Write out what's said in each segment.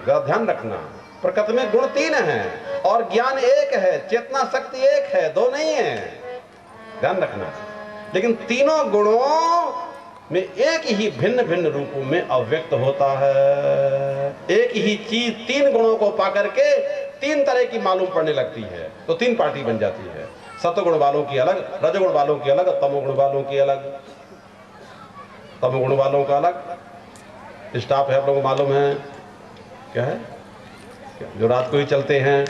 जरा ध्यान रखना, प्रकृति में गुण 3 हैं और ज्ञान 1 है, चेतना शक्ति 1 है, 2 नहीं है, ध्यान रखना। लेकिन तीनों गुणों में एक ही भिन्न भिन्न रूपों में अव्यक्त होता है। एक ही चीज 3 गुणों को पाकर के 3 तरह की मालूम पड़ने लगती है, तो 3 पार्टी बन जाती है। सत्वगुण वालों की अलग, रजोगुण वालों की अलग, तमोगुण वालों की अलग। तमोगुण वालों का अलग स्टाफ है, आप लोगों को मालूम है क्या है? जो रात को ही चलते हैं,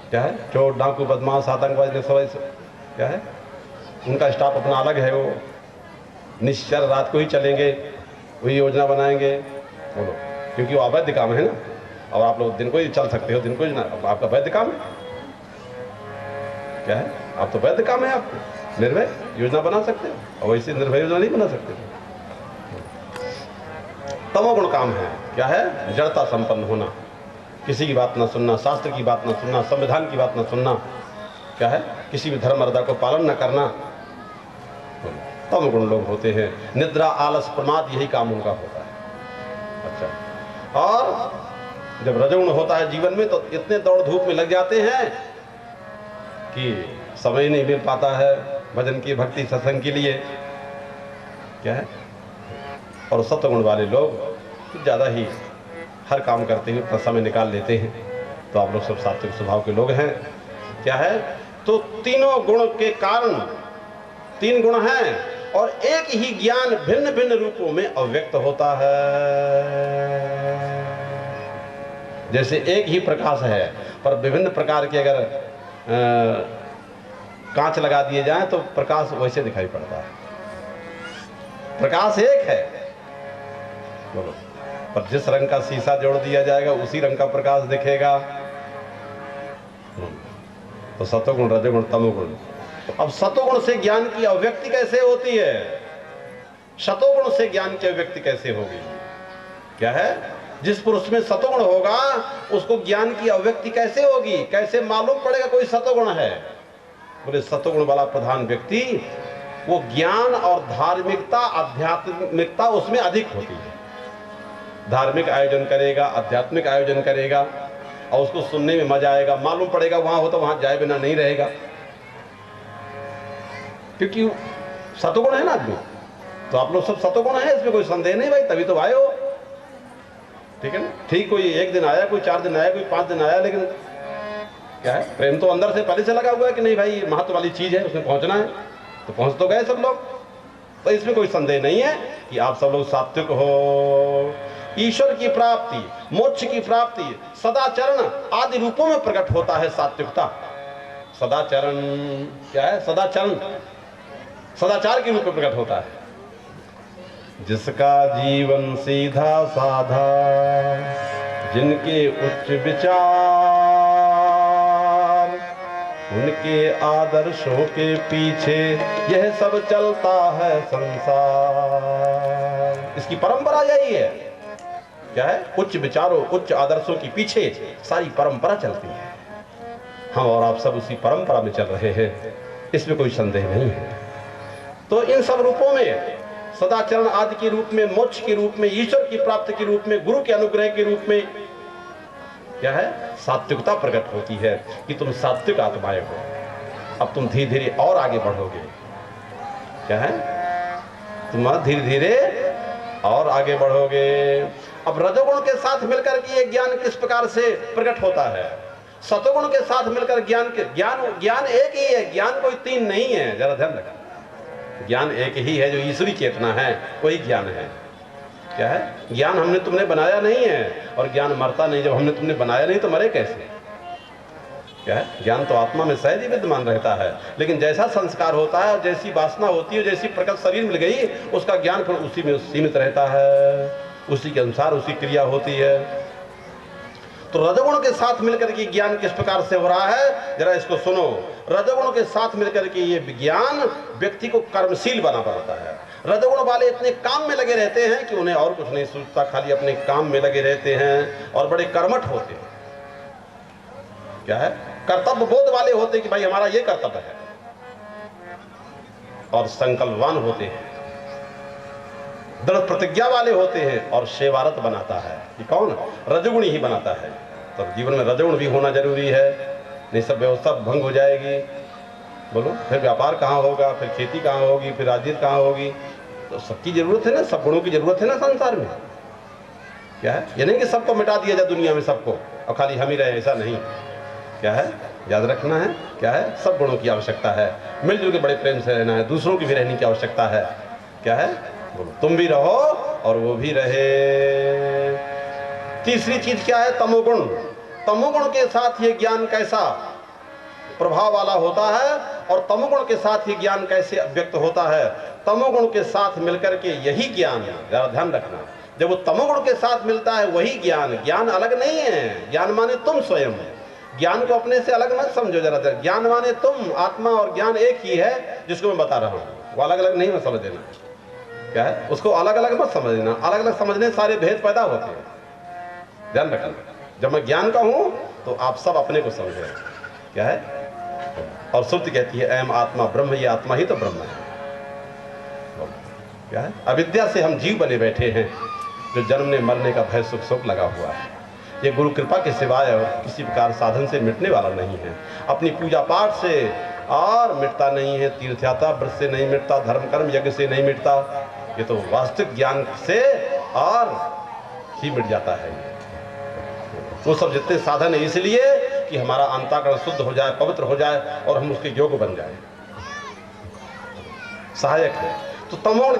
क्या है, चोर डाकू बदमाश आतंकवादी क्या है, उनका स्टाफ अपना अलग है। वो निश्चर रात को ही चलेंगे, वही योजना बनाएंगे, बोलो, क्योंकि वो अवैध काम है ना। और आप लोग दिन को ही चल सकते हो, दिन को ही ना, आपका वैध काम है, क्या है, आप तो वैध काम है, आपको निर्भय योजना बना सकते हो, और वैसे निर्भय योजना नहीं बना सकते। तमोगुण काम है, क्या है, जड़ता संपन्न होना, किसी की बात ना सुनना, शास्त्र की बात ना सुनना, संविधान की बात ना सुनना, क्या है, किसी भी धर्म मर्यादा को पालन न करना, तमोगुण लोग होते हैं। निद्रा आलस प्रमाद यही काम उनका होता है। अच्छा, और जब रजोगुण होता है जीवन में तो इतने दौड़ धूप में लग जाते हैं कि समय नहीं मिल पाता है भजन की, भक्ति सत्संग के लिए, क्या है। और सत्वगुण वाले लोग ज़्यादा ही हर काम करते हुए अपना समय निकाल लेते हैं। तो आप लोग सब सात्विक स्वभाव के लोग हैं, क्या है। तो तीनों गुण के कारण 3 गुण हैं और एक ही ज्ञान भिन्न भिन्न रूपों में अव्यक्त होता है। जैसे एक ही प्रकाश है पर विभिन्न प्रकार के अगर कांच लगा दिए जाएं तो प्रकाश वैसे दिखाई पड़ता है। प्रकाश एक है, बोलो, पर जिस रंग का शीशा जोड़ दिया जाएगा उसी रंग का प्रकाश दिखेगा। तो सतोगुण, रजोगुण, तमोगुण। अब सतोगुण से ज्ञान की अभिव्यक्ति कैसे होती है, सतोगुण से ज्ञान की अभिव्यक्ति कैसे होगी, क्या है। जिस पुरुष में सतोगुण होगा उसको ज्ञान की अभिव्यक्ति कैसे होगी, कैसे मालूम पड़ेगा कोई सतोगुण है। बोले सतोगुण वाला प्रधान व्यक्ति, वो ज्ञान और धार्मिकता, आध्यात्मिकता उसमें अधिक होती है। धार्मिक आयोजन करेगा, आध्यात्मिक आयोजन करेगा और उसको सुनने में मजा आएगा, मालूम पड़ेगा वहां हो तो वहां जाए बिना नहीं रहेगा, क्योंकि सतोगुण है ना आदमी। तो आप लोग सब सतोगुण है, इसमें कोई संदेह नहीं भाई, तभी तो आए हो, ठीक है ना। ठीक, कोई 1 दिन आया, कोई 4 दिन आया, कोई 5 दिन आया, लेकिन क्या है, प्रेम तो अंदर से पहले से लगा हुआ है कि नहीं भाई महत्व वाली चीज है, उसमें पहुंचना है, तो पहुंच तो गए सब लोग। तो इसमें कोई संदेह नहीं है कि आप सब लोग सात्विक हो। ईश्वर की प्राप्ति, मोक्ष की प्राप्ति सदाचरण आदि रूपों में प्रकट होता है सात्विकता। सदाचरण क्या है, सदाचरण सदाचार के रूप में प्रकट होता है। जिसका जीवन सीधा साधा, जिनके उच्च विचार, उनके आदर्शों के पीछे यह सब चलता है संसार। इसकी परंपरा यही है, क्या है, उच्च विचारों, उच्च आदर्शों के पीछे सारी परंपरा चलती है। हम और आप सब उसी परंपरा में चल रहे हैं, इसमें कोई संदेह नहीं है। तो इन सब रूपों में, सदाचरण आदि के रूप में, मोक्ष के रूप में, ईश्वर की प्राप्ति के रूप में, गुरु के अनुग्रह के रूप में, क्या है, सात्विकता प्रकट होती है कि तुम सात्विक आत्माएं हो। अब तुम धीरे धीरे और आगे बढ़ोगे, क्या है, तुम धीरे धीरे और आगे बढ़ोगे। अब रजोगुण के साथ मिलकर के ये ज्ञान किस प्रकार से प्रकट होता है, सतोगुण के साथ मिलकर ज्ञान एक ही है, ज्ञान कोई 3 नहीं है, जरा ध्यान रखना। ज्ञान एक ही है, जो ईश्वरी चेतना है वही ज्ञान है, क्या है। ज्ञान हमने तुमने बनाया नहीं है, और ज्ञान मरता नहीं। जब हमने तुमने बनाया नहीं तो मरे कैसे, क्या है। ज्ञान तो आत्मा में सहज ही विद्यमान रहता है, लेकिन जैसा संस्कार होता है, जैसी वासना होती है, जैसी प्रकट शरीर मिल गई, उसका ज्ञान फिर उसी में सीमित रहता है, उसी के अनुसार उसकी क्रिया होती है। तो रजोगुण के साथ मिलकर के ज्ञान किस प्रकार से हो रहा है, जरा इसको सुनो। रजोगुण के साथ मिलकर के ये विज्ञान व्यक्ति को कर्मशील बना पड़ता है। रजोगुण वाले इतने काम में लगे रहते हैं कि उन्हें और कुछ नहीं सूझता, खाली अपने काम में लगे रहते हैं और बड़े कर्मठ होते हैं, क्या है, कर्तव्य बोध वाले होते हैं कि भाई हमारा ये कर्तव्य है, और संकल्पवान होते हैं, दृढ़ प्रतिज्ञा वाले होते हैं और सेवारत बनाता है। ये कौन? रजगुणी ही बनाता है। तो जीवन में रजगुण भी होना जरूरी है, नहीं सब व्यवस्था भंग हो जाएगी। बोलो फिर व्यापार कहाँ होगा, फिर खेती कहाँ होगी, फिर राजनीति कहाँ होगी? तो सबकी जरूरत है ना, सब गुणों की जरूरत है ना संसार में। क्या है ये नहीं कि सबको मिटा दिया जाए दुनिया में सबको और खाली हम ही रहे, ऐसा नहीं। क्या है याद रखना है, क्या है सब गुणों की आवश्यकता है, मिलजुल के बड़े प्रेम से रहना है, दूसरों की भी रहने की आवश्यकता है। क्या है बोलो तुम भी रहो और वो भी रहे। तीसरी चीज क्या है? तमोगुण। तमोगुण के साथ ये ज्ञान कैसा प्रभाव वाला होता है और तमोगुण के साथ ही ज्ञान कैसे व्यक्त होता है? तमोगुण के साथ मिलकर के यही ज्ञान, जरा ध्यान रखना, जब वो तमोगुण के साथ मिलता है वही ज्ञान। ज्ञान अलग नहीं है, ज्ञान माने तुम स्वयं। ज्ञान को अपने से अलग मत समझो जरा। ज्ञान माने तुम, आत्मा और ज्ञान एक ही है जिसको मैं बता रहा हूँ, वो अलग अलग नहीं मैं समझ देना। क्या है उसको अलग अलग मत समझ देना, अलग अलग समझने सारे भेद पैदा होते हैं। ध्यान रखना, जब मैं ज्ञान का हूं तो आप सब अपने को समझे। क्या है और श्रुति कहती है अयम आत्मा ब्रह्म, ये आत्मा ही तो ब्रह्म है। क्या है अविद्या से हम जीव बने बैठे हैं, जो जन्मने मरने का भय सुख शोक लगा हुआ है। ये गुरु कृपा के सिवाय और किसी प्रकार साधन से मिटने वाला नहीं है। अपनी पूजा पाठ से और मिटता नहीं है, तीर्थ यात्रा व्रत से नहीं मिटता, धर्म कर्म यज्ञ से नहीं मिटता। ये तो वास्तविक ज्ञान से और ही मिट जाता है। वो सब जितने साधन है इसलिए कि हमारा अंतःकरण शुद्ध हो जाए, पवित्र हो जाए और हम उसके योग्य बन जाए, सहायक है। तो तमोगुण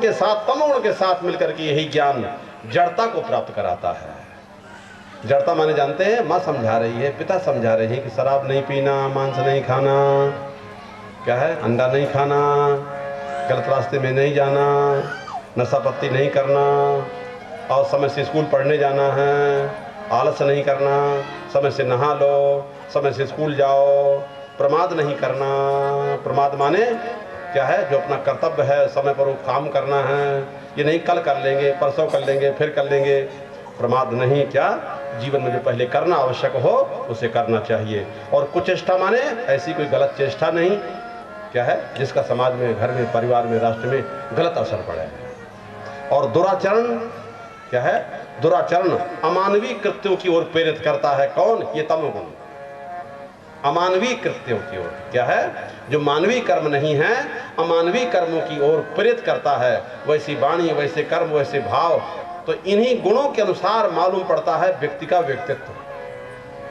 के साथ मिलकर के यही ज्ञान जड़ता को प्राप्त कराता है। जड़ता माने जानते हैं, माँ समझा रही है, पिता समझा रहे हैं कि शराब नहीं पीना, मांस नहीं खाना, क्या है अंडा नहीं खाना, गलत रास्ते में नहीं जाना, नशा पत्ती नहीं करना, और समय से स्कूल पढ़ने जाना है, आलस नहीं करना, समय से नहा लो, समय से स्कूल जाओ, प्रमाद नहीं करना। प्रमाद माने क्या है? जो अपना कर्तव्य है समय पर वो काम करना है, ये नहीं कल कर लेंगे, परसों कर लेंगे, फिर कर लेंगे। प्रमाद नहीं, क्या जीवन में जो पहले करना आवश्यक हो उसे करना चाहिए। और कुचेष्टा माने ऐसी कोई गलत चेष्टा नहीं, क्या है जिसका समाज में, घर में, परिवार में, राष्ट्र में गलत असर पड़े। और दुराचरण, क्या है दुराचरण अमानवीय कृत्यों की ओर प्रेरित करता है। कौन? ये तमोगुण अमानवीय कृत्यों की ओर। क्या है जो मानवीय कर्म नहीं है, अमानवीय कर्मों की ओर प्रेरित करता है। वैसी वाणी, वैसे कर्म, वैसे भाव। तो इन्हीं गुणों के अनुसार मालूम पड़ता है व्यक्ति का व्यक्तित्व,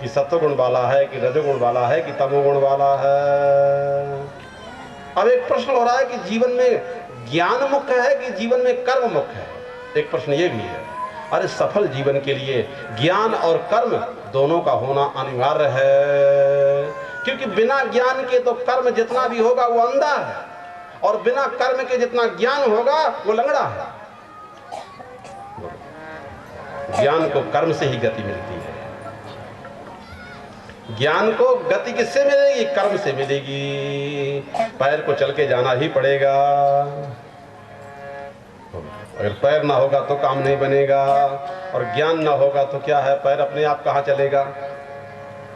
कि सत्वगुण वाला है, कि रजोगुण वाला है, कि तमोगुण वाला है। अब एक प्रश्न हो रहा है कि जीवन में ज्ञान मुख्य है कि जीवन में कर्म मुख्य है? एक प्रश्न ये भी है। अरे सफल जीवन के लिए ज्ञान और कर्म दोनों का होना अनिवार्य है, क्योंकि बिना ज्ञान के तो कर्म जितना भी होगा वो अंधा है, और बिना कर्म के जितना ज्ञान होगा वो लंगड़ा है। ज्ञान को कर्म से ही गति मिलती है। ज्ञान को गति किससे मिलेगी? कर्म से मिलेगी। पैर को चल के जाना ही पड़ेगा। अगर पैर ना होगा तो काम नहीं बनेगा, और ज्ञान ना होगा तो क्या है, पैर अपने आप कहाँ चलेगा?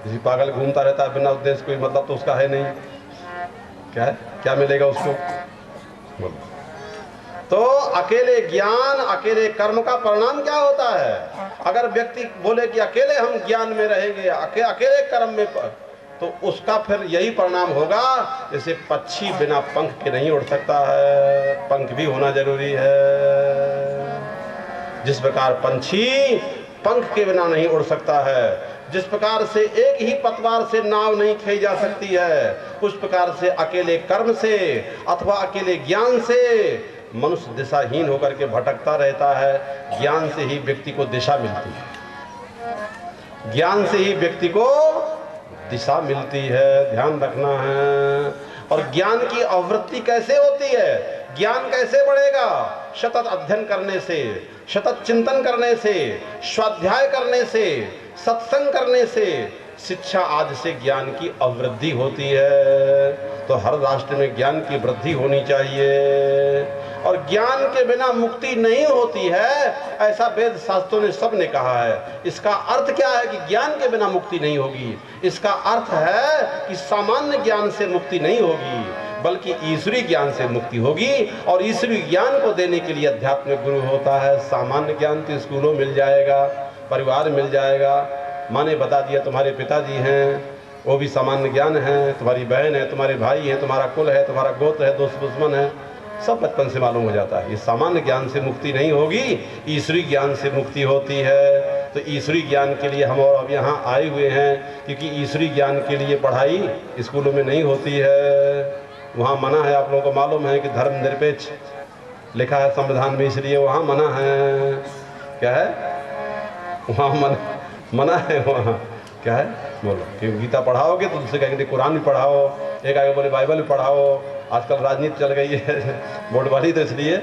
किसी पागल घूमता रहता है बिना उद्देश्य, कोई मतलब तो उसका है नहीं। क्या है, क्या मिलेगा उसको? तो अकेले ज्ञान, अकेले कर्म का परिणाम क्या होता है? अगर व्यक्ति बोले कि अकेले हम ज्ञान में रहेंगे, अकेले कर्म में, तो उसका फिर यही परिणाम होगा जैसे पक्षी बिना पंख के नहीं उड़ सकता है, पंख भी होना जरूरी है। जिस प्रकार पंछी पंख के बिना नहीं उड़ सकता है, जिस प्रकार से एक ही पतवार से नाव नहीं खींची जा सकती है, उस प्रकार से अकेले कर्म से अथवा अकेले ज्ञान से मनुष्य दिशाहीन होकर के भटकता रहता है। ज्ञान से ही व्यक्ति को दिशा मिलती है, ज्ञान से ही व्यक्ति को दिशा मिलती है, ध्यान रखना है। और ज्ञान की आवृत्ति कैसे होती है, ज्ञान कैसे बढ़ेगा? सतत अध्ययन करने से, सतत चिंतन करने से, स्वाध्याय करने से, सत्संग करने से, शिक्षा आदि से ज्ञान की अवृद्धि होती है। तो हर राष्ट्र में ज्ञान की वृद्धि होनी चाहिए, और ज्ञान के बिना मुक्ति नहीं होती है, ऐसा वेद शास्त्रों ने सब ने कहा है। इसका अर्थ क्या है कि ज्ञान के बिना मुक्ति नहीं होगी? इसका अर्थ है कि सामान्य ज्ञान से मुक्ति नहीं होगी, बल्कि ईश्वरीय ज्ञान से मुक्ति होगी। और ईश्वरीय ज्ञान को देने के लिए अध्यात्मिक गुरु होता है। सामान्य ज्ञान तो स्कूलों मिल जाएगा, परिवार मिल जाएगा, माँ ने बता दिया तुम्हारे पिताजी हैं, वो भी सामान्य ज्ञान है, तुम्हारी बहन है, तुम्हारे भाई है, तुम्हारा कुल है, तुम्हारा गोत्र है, दोस्त दुश्मन है, सब बचपन से मालूम हो जाता है। ये सामान्य ज्ञान से मुक्ति नहीं होगी, ईश्वरीय ज्ञान से मुक्ति होती है। तो ईश्वरीय ज्ञान के लिए हम और अब यहाँ आए हुए हैं, क्योंकि ईश्वरीय ज्ञान के लिए पढ़ाई स्कूलों में नहीं होती है, वहाँ मना है। आप लोगों को मालूम है कि धर्मनिरपेक्ष लिखा है संविधान में, इसलिए वहाँ मना है। क्या है वहाँ मना है, वहाँ क्या है बोलो। क्योंकि गीता पढ़ाओगे तो दूसरे कहेंगे कुरान भी पढ़ाओ, एक आगे बोले बाइबल भी पढ़ाओ। आजकल राजनीति चल गई है वोट वाली, तो इसलिए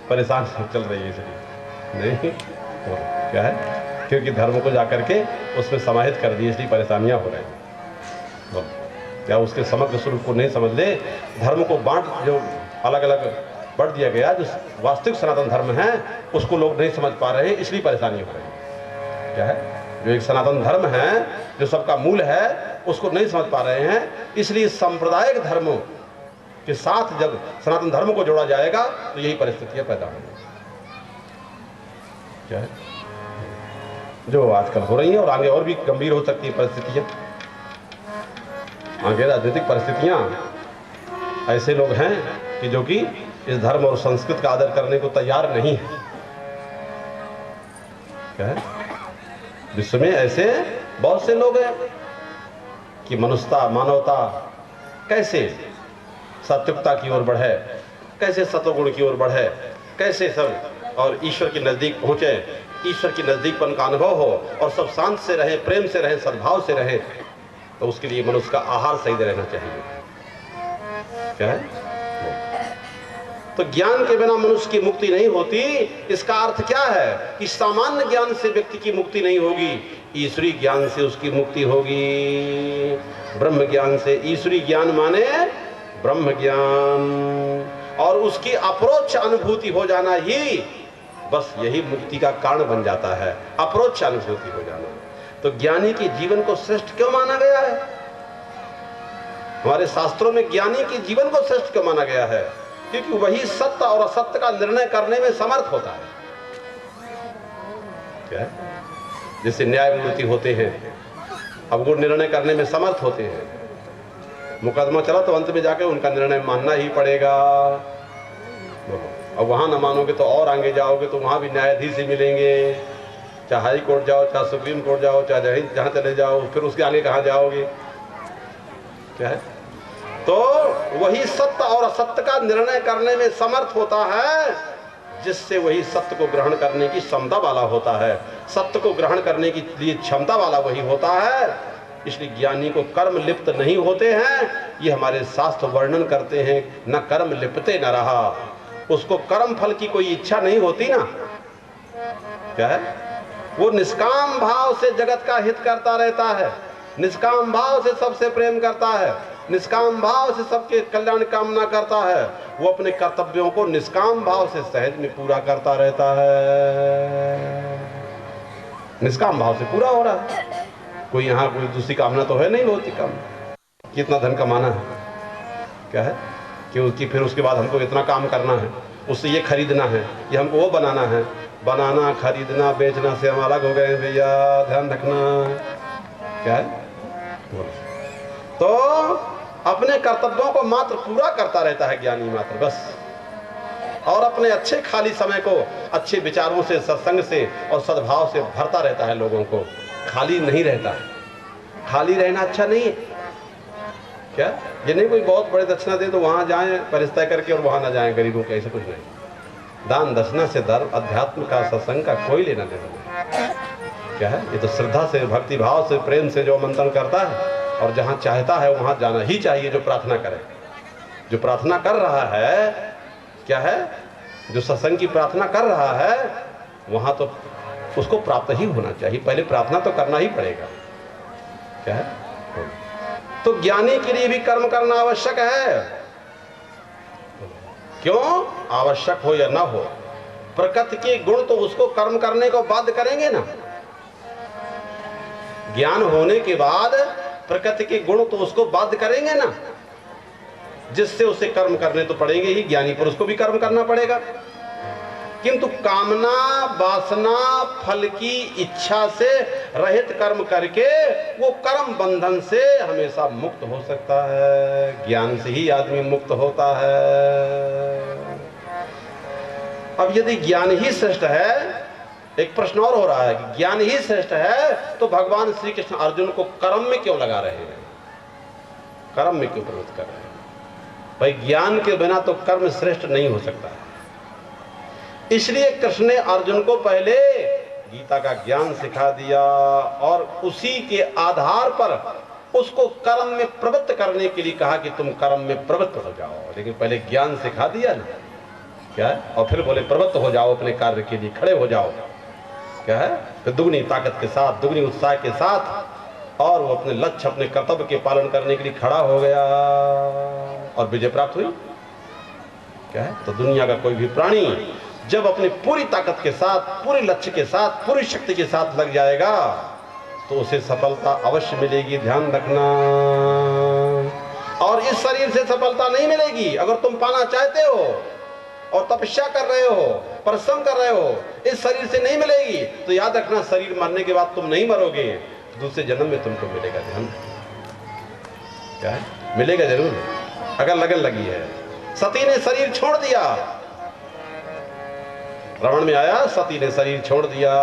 परेशान चल रही है, इसलिए नहीं बोलो। क्या है क्योंकि धर्म को जाकर के उसमें समाहित कर दिए, इसलिए परेशानियां हो रही हैं। बोलो क्या उसके समग्र स्वरूप को नहीं समझ ले। धर्म को बांट, जो अलग अलग बांट दिया गया, जो वास्तविक सनातन धर्म है उसको लोग नहीं समझ पा रहे हैं, इसलिए परेशानी हो रही है। क्या है जो एक सनातन धर्म है, जो सबका मूल है, उसको नहीं समझ पा रहे हैं, इसलिए सांप्रदायिक धर्मों के साथ जब सनातन धर्म को जोड़ा जाएगा तो यही परिस्थितियां पैदा होंगी। क्या है जो आजकल हो रही है, और आगे और भी गंभीर हो सकती है परिस्थितियां। आगे राजनीतिक परिस्थितियां, ऐसे लोग हैं कि जो कि इस धर्म और संस्कृत का आदर करने को तैयार नहीं है। क्या है विश्व में ऐसे बहुत से लोग हैं कि मनुष्यता, मानवता कैसे सात्विकता की ओर बढ़े, कैसे सत्वगुण की ओर बढ़े, कैसे सब और ईश्वर के नजदीक पहुंचे, ईश्वर की नजदीकपन का अनुभव हो, और सब शांत से रहे, प्रेम से रहे, सद्भाव से रहे। तो उसके लिए मनुष्य का आहार सही रहना चाहिए। क्या है तो ज्ञान के बिना मनुष्य की मुक्ति नहीं होती। इसका अर्थ क्या है कि सामान्य ज्ञान से व्यक्ति की मुक्ति नहीं होगी, ईश्वरीय ज्ञान से उसकी मुक्ति होगी। ब्रह्म ज्ञान से, ईश्वरीय ज्ञान माने ब्रह्म ज्ञान, और उसकी अप्रोक्ष अनुभूति हो जाना ही बस यही मुक्ति का कारण बन जाता है। अप्रोक्ष अनुभूति हो जाना। तो ज्ञानी के जीवन को श्रेष्ठ क्यों माना गया है? हमारे शास्त्रों में ज्ञानी के जीवन को श्रेष्ठ क्यों माना गया है? क्योंकि वही सत्य और असत्य का निर्णय करने में समर्थ होता है। क्या है जैसे न्यायमूर्ति होते हैं, अब वो निर्णय करने में समर्थ होते हैं। मुकदमा चला तो अंत में जाके उनका निर्णय मानना ही पड़ेगा। अब वहां ना मानोगे तो और आगे जाओगे तो वहां भी न्यायाधीश ही मिलेंगे, चाहे हाई कोर्ट जाओ, चाहे सुप्रीम कोर्ट जाओ, चाहे जहां चले जाओ, फिर उसके आगे कहां जाओगे? क्या है तो वही सत्य और असत्य का निर्णय करने में समर्थ होता है, जिससे वही सत्य को ग्रहण करने की क्षमता वाला होता है। सत्य को ग्रहण करने की लिए क्षमता वाला वही होता है। इसलिए ज्ञानी को कर्म लिप्त नहीं होते हैं, ये हमारे शास्त्र वर्णन करते हैं। न कर्म लिपते न रहा, उसको कर्म फल की कोई इच्छा नहीं होती ना। क्या है वो निष्काम भाव से जगत का हित करता रहता है, निष्काम भाव से सबसे प्रेम करता है, निष्काम भाव से सबके कल्याण कामना करता है। वो अपने कर्तव्यों को निष्काम भाव से सहज में पूरा करता रहता है। निष्काम भाव से पूरा हो रहा है। कोई यहाँ कोई दूसरी कामना तो है नहीं, होती कामना कितना धन कमाना है, क्या है कि उसकी फिर उसके बाद हमको इतना काम करना है, उससे ये खरीदना है, ये हमको वो बनाना है। बनाना, खरीदना, बेचना से हम अलग हो गए भैया, ध्यान रखना। क्या है तो अपने कर्तव्यों को मात्र पूरा करता रहता है ज्ञानी मात्र, बस। और अपने अच्छे खाली समय को अच्छे विचारों से, सत्संग से और सद्भाव से भरता रहता है। लोगों को खाली नहीं रहता है। खाली रहना अच्छा नहीं है। क्या ये नहीं कोई बहुत बड़े दक्षिणा दे तो वहां जाएं परिस्ता करके और वहां ना जाएं गरीबों के, ऐसा कुछ नहीं। दान दक्षिणा से धर्म, अध्यात्म का, सत्संग का कोई लेना देना नहीं। क्या है ये तो श्रद्धा से, भक्ति भाव से, प्रेम से जो मंथन करता है और जहां चाहता है वहां जाना ही चाहिए। जो प्रार्थना करे, जो प्रार्थना कर रहा है, क्या है जो सत्संग की प्रार्थना कर रहा है, वहां तो उसको प्राप्त ही होना चाहिए। पहले प्रार्थना तो करना ही पड़ेगा। क्या है तो ज्ञानी के लिए भी कर्म करना आवश्यक है। क्यों आवश्यक हो या ना हो, प्रकृति के गुण तो उसको कर्म करने को बाध्य करेंगे ना। ज्ञान होने के बाद प्रकृति के गुण तो उसको बाध्य करेंगे ना। जिससे उसे कर्म करने तो पड़ेंगे ही, ज्ञानी पुरुष को भी कर्म करना पड़ेगा, किंतु कामना वासना फल की इच्छा से रहित कर्म करके वो कर्म बंधन से हमेशा मुक्त हो सकता है। ज्ञान से ही आदमी मुक्त होता है। अब यदि ज्ञान ही श्रेष्ठ है, एक प्रश्न और हो रहा है कि ज्ञान ही श्रेष्ठ है तो भगवान श्री कृष्ण अर्जुन को कर्म में क्यों लगा रहे हैं, कर्म में क्यों प्रवृत्त कर रहे हैं? भाई ज्ञान के बिना तो कर्म श्रेष्ठ नहीं हो सकता है। इसलिए कृष्ण ने अर्जुन को पहले गीता का ज्ञान सिखा दिया और उसी के आधार पर उसको कर्म में प्रवृत्त करने के लिए कहा कि तुम कर्म में प्रवृत्त हो जाओ। लेकिन पहले ज्ञान सिखा दिया ना, क्या है, और फिर बोले प्रवृत्त हो जाओ, अपने कार्य के लिए खड़े हो जाओ, क्या है, फिर दुगनी ताकत के साथ, दुगनी उत्साह के साथ, और वो अपने लक्ष्य, अपने कर्तव्य के पालन करने के लिए खड़ा हो गया और विजय प्राप्त हुई। क्या है, तो दुनिया का कोई भी प्राणी जब अपनी पूरी ताकत के साथ, पूरे लक्ष्य के साथ, पूरी शक्ति के साथ लग जाएगा तो उसे सफलता अवश्य मिलेगी, ध्यान रखना। और इस शरीर से सफलता नहीं मिलेगी। अगर तुम पाना चाहते हो और तपस्या कर रहे हो, परिश्रम कर रहे हो, इस शरीर से नहीं मिलेगी तो याद रखना शरीर मरने के बाद तुम नहीं मरोगे, दूसरे जन्म में तुमको मिलेगा। ध्यान, क्या है, मिलेगा जरूर अगर लगन लगी है। सती ने शरीर छोड़ दिया, रावण में आया, सती ने शरीर छोड़ दिया।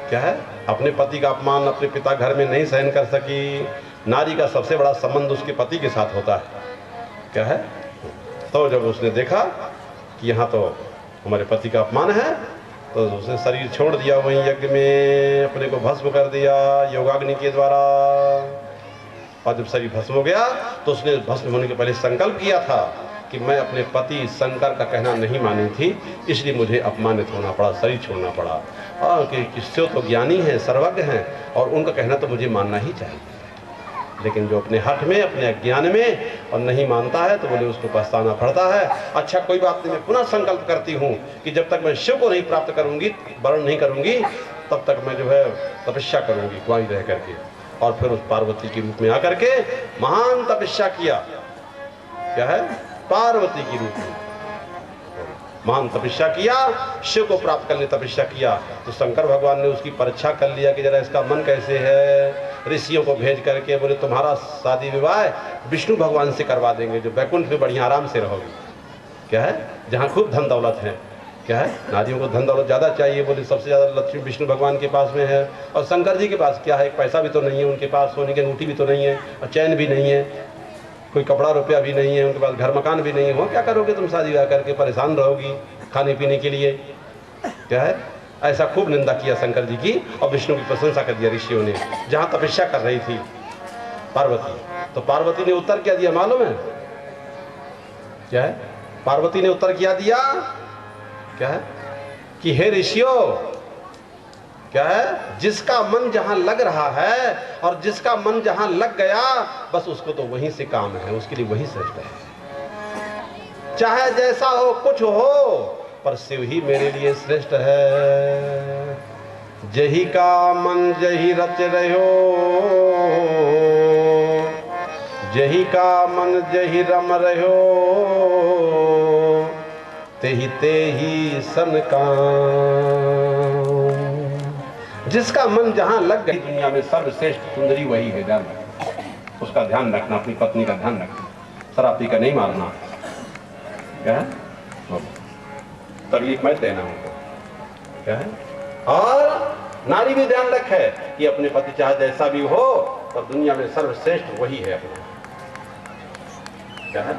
क्या है, अपने पति का अपमान अपने पिता घर में नहीं सहन कर सकी। नारी का सबसे बड़ा संबंध उसके पति के साथ होता है। क्या है, तो जब उसने देखा कि यहाँ तो हमारे पति का अपमान है तो उसने शरीर छोड़ दिया, वहीं यज्ञ में अपने को भस्म कर दिया योगाग्नि के द्वारा। और जब शरीर भस्म हो गया तो उसने भस्म होने के पहले संकल्प किया था कि मैं अपने पति शंकर का कहना नहीं मानी थी, इसलिए मुझे अपमानित होना पड़ा, शरीर छोड़ना पड़ा। कि किससे तो ज्ञानी हैं, सर्वज्ञ हैं, और उनका कहना तो मुझे मानना ही चाहिए। लेकिन जो अपने हठ में, अपने अज्ञान में और नहीं मानता है तो बोले उसको पछताना पड़ता है। अच्छा कोई बात नहीं, मैं पुनः संकल्प करती हूँ कि जब तक मैं शिव को नहीं प्राप्त करूँगी, वर्ण नहीं करूँगी, तब तक मैं जो है तपस्या करूँगी कुआं रह करके। और फिर उस पार्वती के रूप में आकर के महान तपस्या किया। क्या है, पार्वती के रूप में महान तपस्या किया, शिव को प्राप्त करने तपस्या किया। तो शंकर भगवान ने उसकी परीक्षा कर लिया कि जरा इसका मन कैसे है। ऋषियों को भेज करके बोले तुम्हारा शादी विवाह विष्णु भगवान से करवा देंगे, जो बैकुंठ में बढ़िया आराम से रहोगे। क्या है, जहाँ खूब धन दौलत है। क्या है, नारियों को धन दौलत ज़्यादा चाहिए, बोले सबसे ज़्यादा लक्ष्मी विष्णु भगवान के पास में है। और शंकर जी के पास क्या है, पैसा भी तो नहीं है उनके पास, सोने की अंगूठी भी तो नहीं है, और चैन भी नहीं है, कोई कपड़ा रुपया भी नहीं है उनके पास, घर मकान भी नहीं हो। क्या करोगे तुम शादी ब्याह करके, परेशान रहोगी खाने पीने के लिए। क्या है, ऐसा खूब निंदा किया शंकर जी की और विष्णु की प्रशंसा कर दिया ऋषियों ने। जहाँ तपस्या कर रही थी पार्वती, तो पार्वती ने उत्तर क्या दिया मालूम है? क्या है, पार्वती ने उत्तर क्या दिया? क्या है कि हे ऋषियों, क्या है, जिसका मन जहां लग रहा है और जिसका मन जहां लग गया बस उसको तो वहीं से काम है, उसके लिए वही श्रेष्ठ है। चाहे जैसा हो कुछ हो, पर शिव ही मेरे लिए श्रेष्ठ है। जही का मन जही रच रहो, जही का मन जही रम रहो, तेही सन काम। जिसका मन जहां लग गई, दुनिया में सर्वश्रेष्ठ सुंदरी वही है। ध्यान रखना, उसका ध्यान रखना, अपनी पत्नी का ध्यान रखना, शराब पी का नहीं मारना। क्या है, तकलीफ मैं देना उनको। क्या है, और नारी भी ध्यान रखे कि अपने पति चाहे जैसा भी हो पर दुनिया में सर्वश्रेष्ठ वही है अपना। क्या है,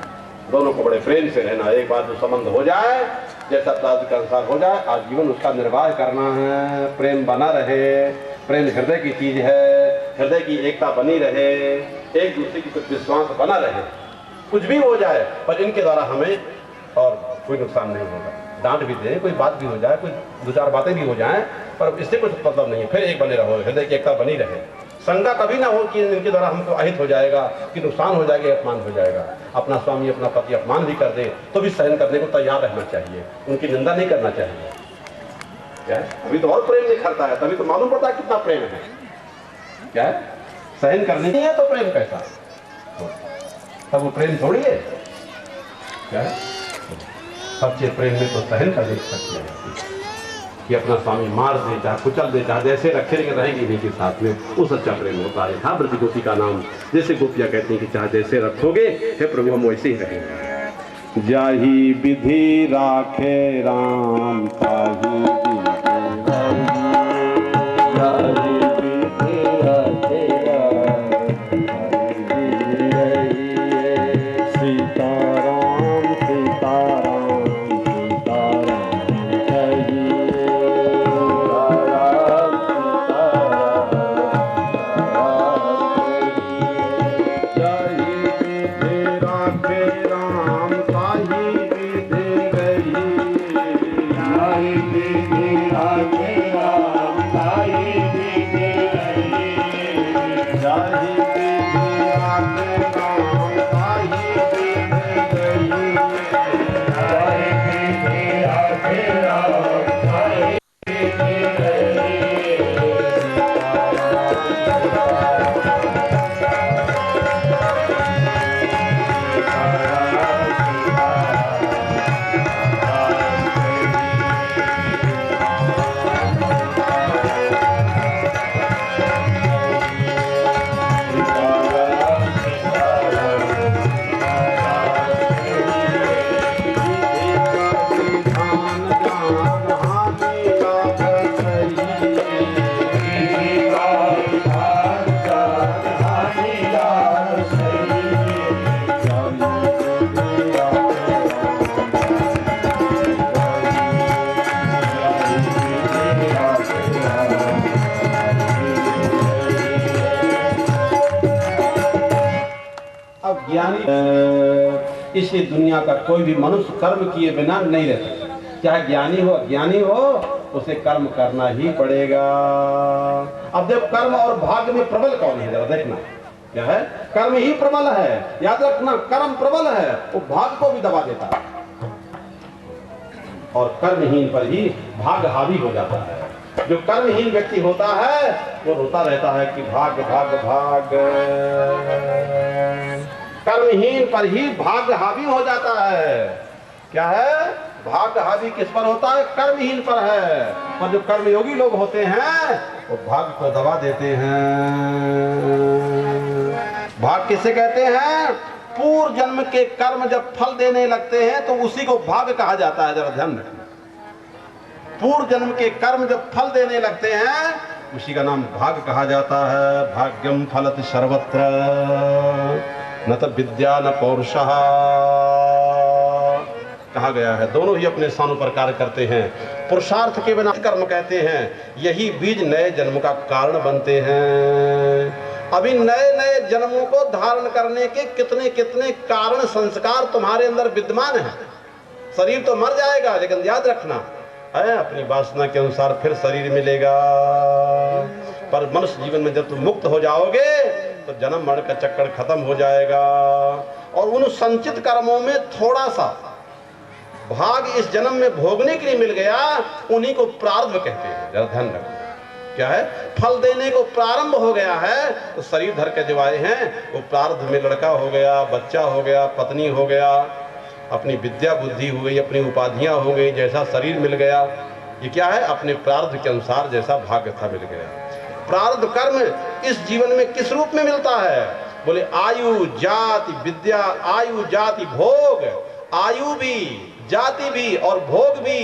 दोनों को बड़े प्रेम से रहना। एक बार जो संबंध हो जाए, जैसा प्राप्ति के अनुसार हो जाए, आजीवन उसका निर्वाह करना है। प्रेम बना रहे, प्रेम हृदय की चीज है, हृदय की एकता बनी रहे, एक दूसरे की कुछ विश्वास बना रहे। कुछ भी हो जाए पर इनके द्वारा हमें और कोई नुकसान नहीं होगा। डांट भी दे, कोई बात भी हो जाए, कोई दो चार बातें भी हो जाएं, पर इससे कुछ मतलब नहीं है। फिर एक बने रहो, हृदय की एकता बनी रहे। शंका कभी ना हो कि इनके द्वारा हमको अहित हो जाएगा, कि नुकसान हो जाएगा, अपमान हो जाएगा। अपना स्वामी अपना पति अपमान भी कर दे तो भी सहन करने को तैयार रहना चाहिए, उनकी निंदा नहीं करना चाहिए। क्या है, अभी तो और प्रेम निखरता है, तभी तो मालूम पड़ता है कितना प्रेम है। क्या है, सहन करने नहीं है तो प्रेम कैसा। तब वो प्रेम थोड़ी है। क्या है? सच्चे प्रेम में तो सहन कर देख सकते हैं कि अपना स्वामी मार दे, चाहे कुचल दे, चाहे जैसे रखे रहेंगे इन्हीं के साथ में, वो सच्चा प्रेम होता है। था ब्रज गोपी का नाम, जैसे गोपियाँ कहती हैं कि चाहे जैसे रखोगे हे प्रभु हम वैसे ही रहेंगे। जाही विधि राखे राम ताही इसलिए दुनिया का कोई भी मनुष्य कर्म किए बिना नहीं रह सकता। चाहे ज्ञानी हो अज्ञानी हो, उसे कर्म करना ही पड़ेगा। अब देखो कर्म और भाग्य में प्रबल कौन है, जरा देखना। क्या है? कर्म ही प्रबल है। याद रखना, कर्म प्रबल है, वो भाग्य को भी दबा देता है और कर्महीन पर ही भाग्य हावी हो जाता है। जो कर्महीन व्यक्ति होता है वो रोता रहता है कि भाग्य भाग्य भाग्य। कर्महीन पर ही भाग्य हावी हो जाता है। क्या है? भाग्य हावी किस पर होता है? कर्महीन पर है। और जो कर्मयोगी लोग होते हैं वो भाग्य को दबा देते हैं। भाग्य किसे कहते हैं? पूर्व जन्म के कर्म जब फल देने लगते हैं तो उसी को भाग्य कहा जाता है। जरा ध्यान रखना, पूर्व जन्म के कर्म जब फल देने लगते हैं उसी का नाम भाग्य कहा जाता है। भाग्यम फलति सर्वत्र न तो विद्या न पौरुषः कहा गया है। दोनों ही अपने स्थानों पर कार्य करते हैं। पुरुषार्थ के बिना कर्म कहते हैं। यही बीज नए जन्म का कारण बनते हैं। अभी नए नए जन्मों को धारण करने के कितने कितने कारण संस्कार तुम्हारे अंदर विद्यमान हैं। शरीर तो मर जाएगा, लेकिन याद रखना है अपनी वासना के अनुसार फिर शरीर मिलेगा। पर मनुष्य जीवन में जब तुम मुक्त हो जाओगे तो जन्म मरण का चक्कर खत्म हो जाएगा। और उन संचित कर्मों में थोड़ा सा भाग इस जन्म में भोगने के लिए मिल गया, उन्हीं को प्रारब्ध कहते हैं। जरा ध्यान रखना। क्या है? फल देने को प्रारंभ हो गया है तो शरीर धर के जो आए हैं वो प्रारब्ध में लड़का हो गया, बच्चा हो गया, पत्नी हो गया, अपनी विद्या बुद्धि हो गई, अपनी उपाधियां हो गई, जैसा शरीर मिल गया। ये क्या है? अपने प्रारब्ध के अनुसार जैसा भाग्य था मिल गया। प्रारब्ध कर्म इस जीवन में किस रूप में मिलता है? बोले आयु जाति विद्या, आयु जाति भोग। आयु भी, जाति भी और भोग भी,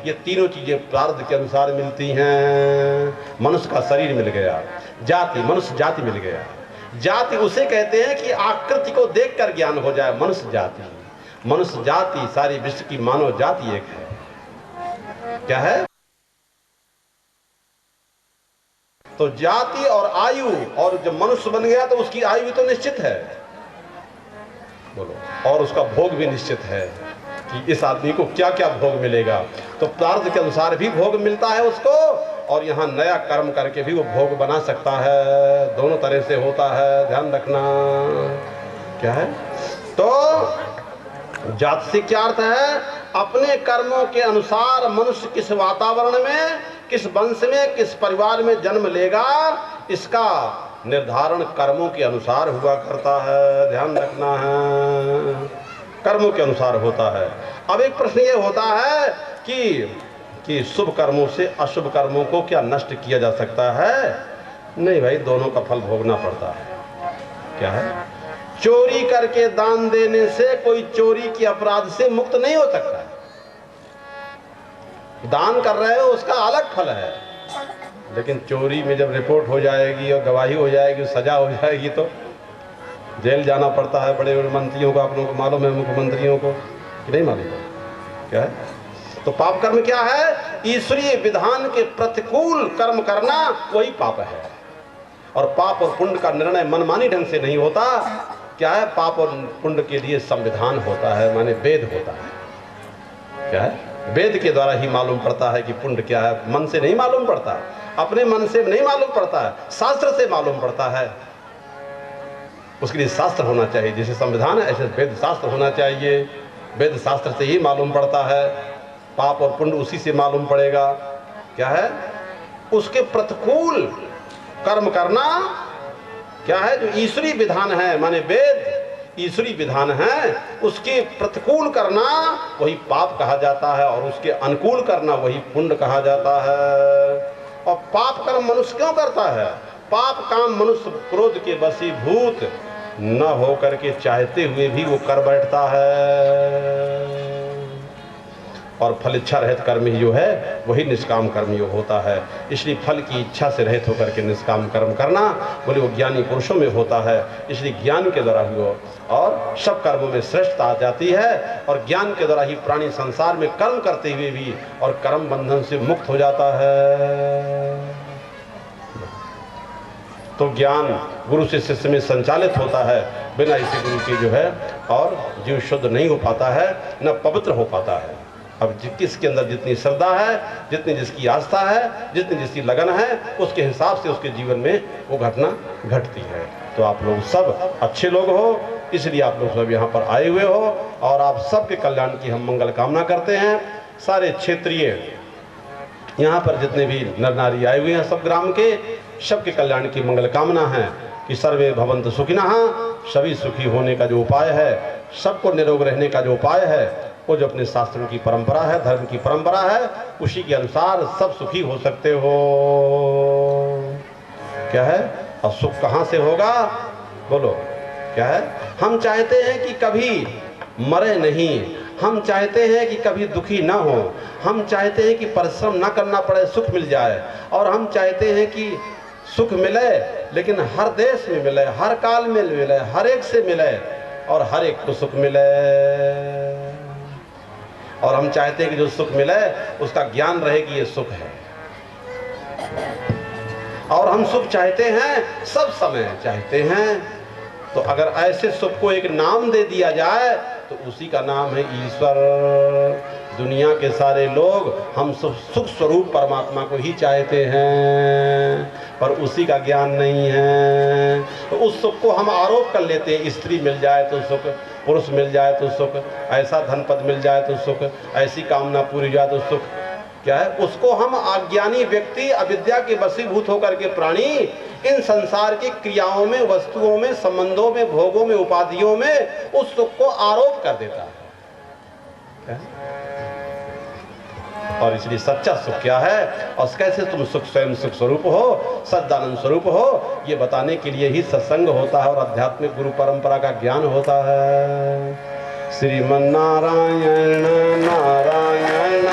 ये तीनों चीजें प्रारब्ध के अनुसार मिलती हैं। मनुष्य का शरीर मिल गया, जाति मनुष्य जाति मिल गया। जाति उसे कहते हैं कि आकृति को देखकर ज्ञान हो जाए। मनुष्य जाति, मनुष्य जाति सारी विश्व की मानव जाति एक है। क्या है? तो जाति और आयु, और जब मनुष्य बन गया तो उसकी आयु भी तो निश्चित है, बोलो, और उसका भोग भी निश्चित है कि इस आदमी को क्या क्या भोग मिलेगा। तो प्रारब्ध के अनुसार भी भोग मिलता है उसको, और यहाँ नया कर्म करके भी वो भोग बना सकता है। दोनों तरह से होता है, ध्यान रखना। क्या है? तो जाति से क्या अर्थ है? अपने कर्मों के अनुसार मनुष्य किस वातावरण में, किस वंश में, किस परिवार में जन्म लेगा, इसका निर्धारण कर्मों के अनुसार हुआ करता है, ध्यान रखना है, कर्मों के अनुसार होता है। अब एक प्रश्न ये होता है कि शुभ कर्मों से अशुभ कर्मों को क्या नष्ट किया जा सकता है? नहीं भाई, दोनों का फल भोगना पड़ता है। क्या है? चोरी करके दान देने से कोई चोरी के अपराध से मुक्त नहीं हो सकता है। दान कर रहे हो उसका अलग फल है, लेकिन चोरी में जब रिपोर्ट हो जाएगी और गवाही हो जाएगी, सजा हो जाएगी, तो जेल जाना पड़ता है। बड़े बड़े मंत्रियों को, आप लोगों को मालूम है, मुख्यमंत्रियों को कि नहीं मालूम है? क्या है? तो पाप कर्म क्या है? ईश्वरीय विधान के प्रतिकूल कर्म करना, वही पाप है। और पाप और पुण्य का निर्णय मनमानी ढंग से नहीं होता। क्या है? पाप और पुण्य के लिए संविधान होता है, माने वेद होता है। क्या है? वेद के द्वारा ही मालूम पड़ता है कि पुण्य क्या है। मन से नहीं मालूम पड़ता, अपने मन से नहीं मालूम पड़ता है, शास्त्र से मालूम पड़ता है। उसके लिए शास्त्र होना चाहिए। जैसे संविधान है ऐसे वेद शास्त्र होना चाहिए। वेद शास्त्र से ही मालूम पड़ता है। पाप और पुण्य उसी से मालूम पड़ेगा। क्या है? उसके प्रतिकूल कर्म करना क्या है? जो ईश्वरी विधान है, माने वेद ईश्वरी विधान है, उसके प्रतिकूल करना वही पाप कहा जाता है, और उसके अनुकूल करना वही पुण्य कहा जाता है। और पाप कर्म मनुष्य क्यों करता है? पाप काम मनुष्य क्रोध के वशीभूत न हो करके चाहते हुए भी वो कर बैठता है। और फल इच्छा रहित कर्म ही जो है वही निष्काम कर्म योग होता है। इसलिए फल की इच्छा से रहित होकर के निष्काम कर्म करना बोले वो ज्ञानी पुरुषों में होता है। इसलिए ज्ञान के द्वारा ही हो और सब कर्मों में श्रेष्ठता आ जाती है। और ज्ञान के द्वारा ही प्राणी संसार में कर्म करते हुए भी और कर्म बंधन से मुक्त हो जाता है। तो ज्ञान गुरु से शिष्य में संचालित होता है। बिना इसी गुरु के जो है और जीव शुद्ध नहीं हो पाता है, न पवित्र हो पाता है। अब किसके अंदर जितनी श्रद्धा है, जितनी जिसकी आस्था है, जितनी जिसकी लगन है, उसके हिसाब से उसके जीवन में वो घटना घटती है। तो आप लोग सब अच्छे लोग हो, इसलिए आप लोग सब यहाँ पर आए हुए हो। और आप सबके कल्याण की हम मंगल कामना करते हैं। सारे क्षेत्रीय यहाँ पर जितने भी नर नारी आए हुए हैं, सब ग्राम के, सबके कल्याण की मंगल कामना है कि सर्वे भवन्तु सुखिनः। सभी सुखी होने का जो उपाय है, सबको निरोग रहने का जो उपाय है, वो जो अपने शास्त्रों की परंपरा है, धर्म की परंपरा है, उसी के अनुसार सब सुखी हो सकते हो। क्या है? और सुख कहाँ से होगा? बोलो क्या है? हम चाहते हैं कि कभी मरे नहीं, हम चाहते हैं कि कभी दुखी ना हो, हम चाहते हैं कि परिश्रम ना करना पड़े, सुख मिल जाए। और हम चाहते हैं कि सुख मिले, लेकिन हर देश में मिले, हर काल में मिले, हर एक से मिले और हर एक को सुख मिले। और हम चाहते हैं कि जो सुख मिले उसका ज्ञान रहे कि ये सुख है। और हम सुख चाहते हैं, सब समय चाहते हैं। तो अगर ऐसे सुख को एक नाम दे दिया जाए तो उसी का नाम है ईश्वर। दुनिया के सारे लोग हम सुख स्वरूप परमात्मा को ही चाहते हैं, पर उसी का ज्ञान नहीं है। तो उस सुख को हम आरोप कर लेते हैं। स्त्री मिल जाए तो सुख, पुरुष मिल जाए तो सुख, ऐसा धन पद मिल जाए तो सुख, ऐसी कामना पूरी जाए तो सुख। क्या है? उसको हम अज्ञानी व्यक्ति, अविद्या के वशीभूत होकर के प्राणी इन संसार की क्रियाओं में, वस्तुओं में, संबंधों में, भोगों में, उपाधियों में उस सुख को आरोप कर देता है। और इसलिए सच्चा सुख क्या है और कैसे तुम सुख स्वयं सुख स्वरूप हो, सच्चिदानंद स्वरूप हो, ये बताने के लिए ही सत्संग होता है और आध्यात्मिक गुरु परंपरा का ज्ञान होता है। श्रीमन्नारायण नारायण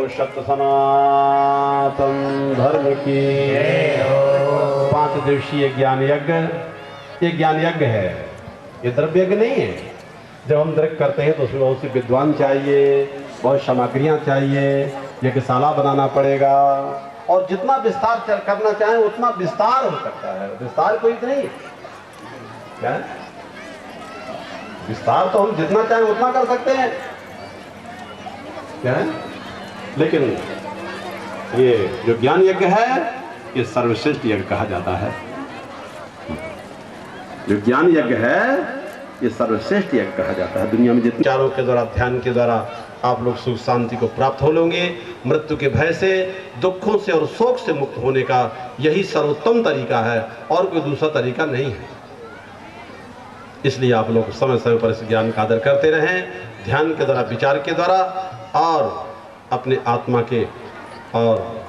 सत्य सनातन धर्म की। 5 दिवसीय ज्ञान यज्ञ, ये ज्ञान यज्ञ है, ये द्रव्य यज्ञ नहीं है। जब हम द्रव्य करते हैं तो उसमें बहुत सी विद्वान चाहिए, बहुत सामग्रियाँ चाहिए, यज्ञशाला बनाना पड़ेगा, और जितना विस्तार करना चाहें उतना विस्तार हो सकता है। विस्तार कोई नहीं क्या है? विस्तार तो हम जितना चाहें उतना कर सकते हैं, क्या है? लेकिन ये जो ज्ञान यज्ञ है ये सर्वश्रेष्ठ यज्ञ कहा जाता है। जो ज्ञान यज्ञ है ये सर्वश्रेष्ठ यज्ञ कहा जाता है। दुनिया में जितने चारों के द्वारा, ध्यान के द्वारा आप लोग सुख शांति को प्राप्त हो लोगे। मृत्यु के भय से, दुखों से और शोक से मुक्त होने का यही सर्वोत्तम तरीका है, और कोई दूसरा तरीका नहीं है। इसलिए आप लोग समय समय पर इस ज्ञान का आदर करते रहें, ध्यान के द्वारा, विचार के द्वारा, और अपने आत्मा के और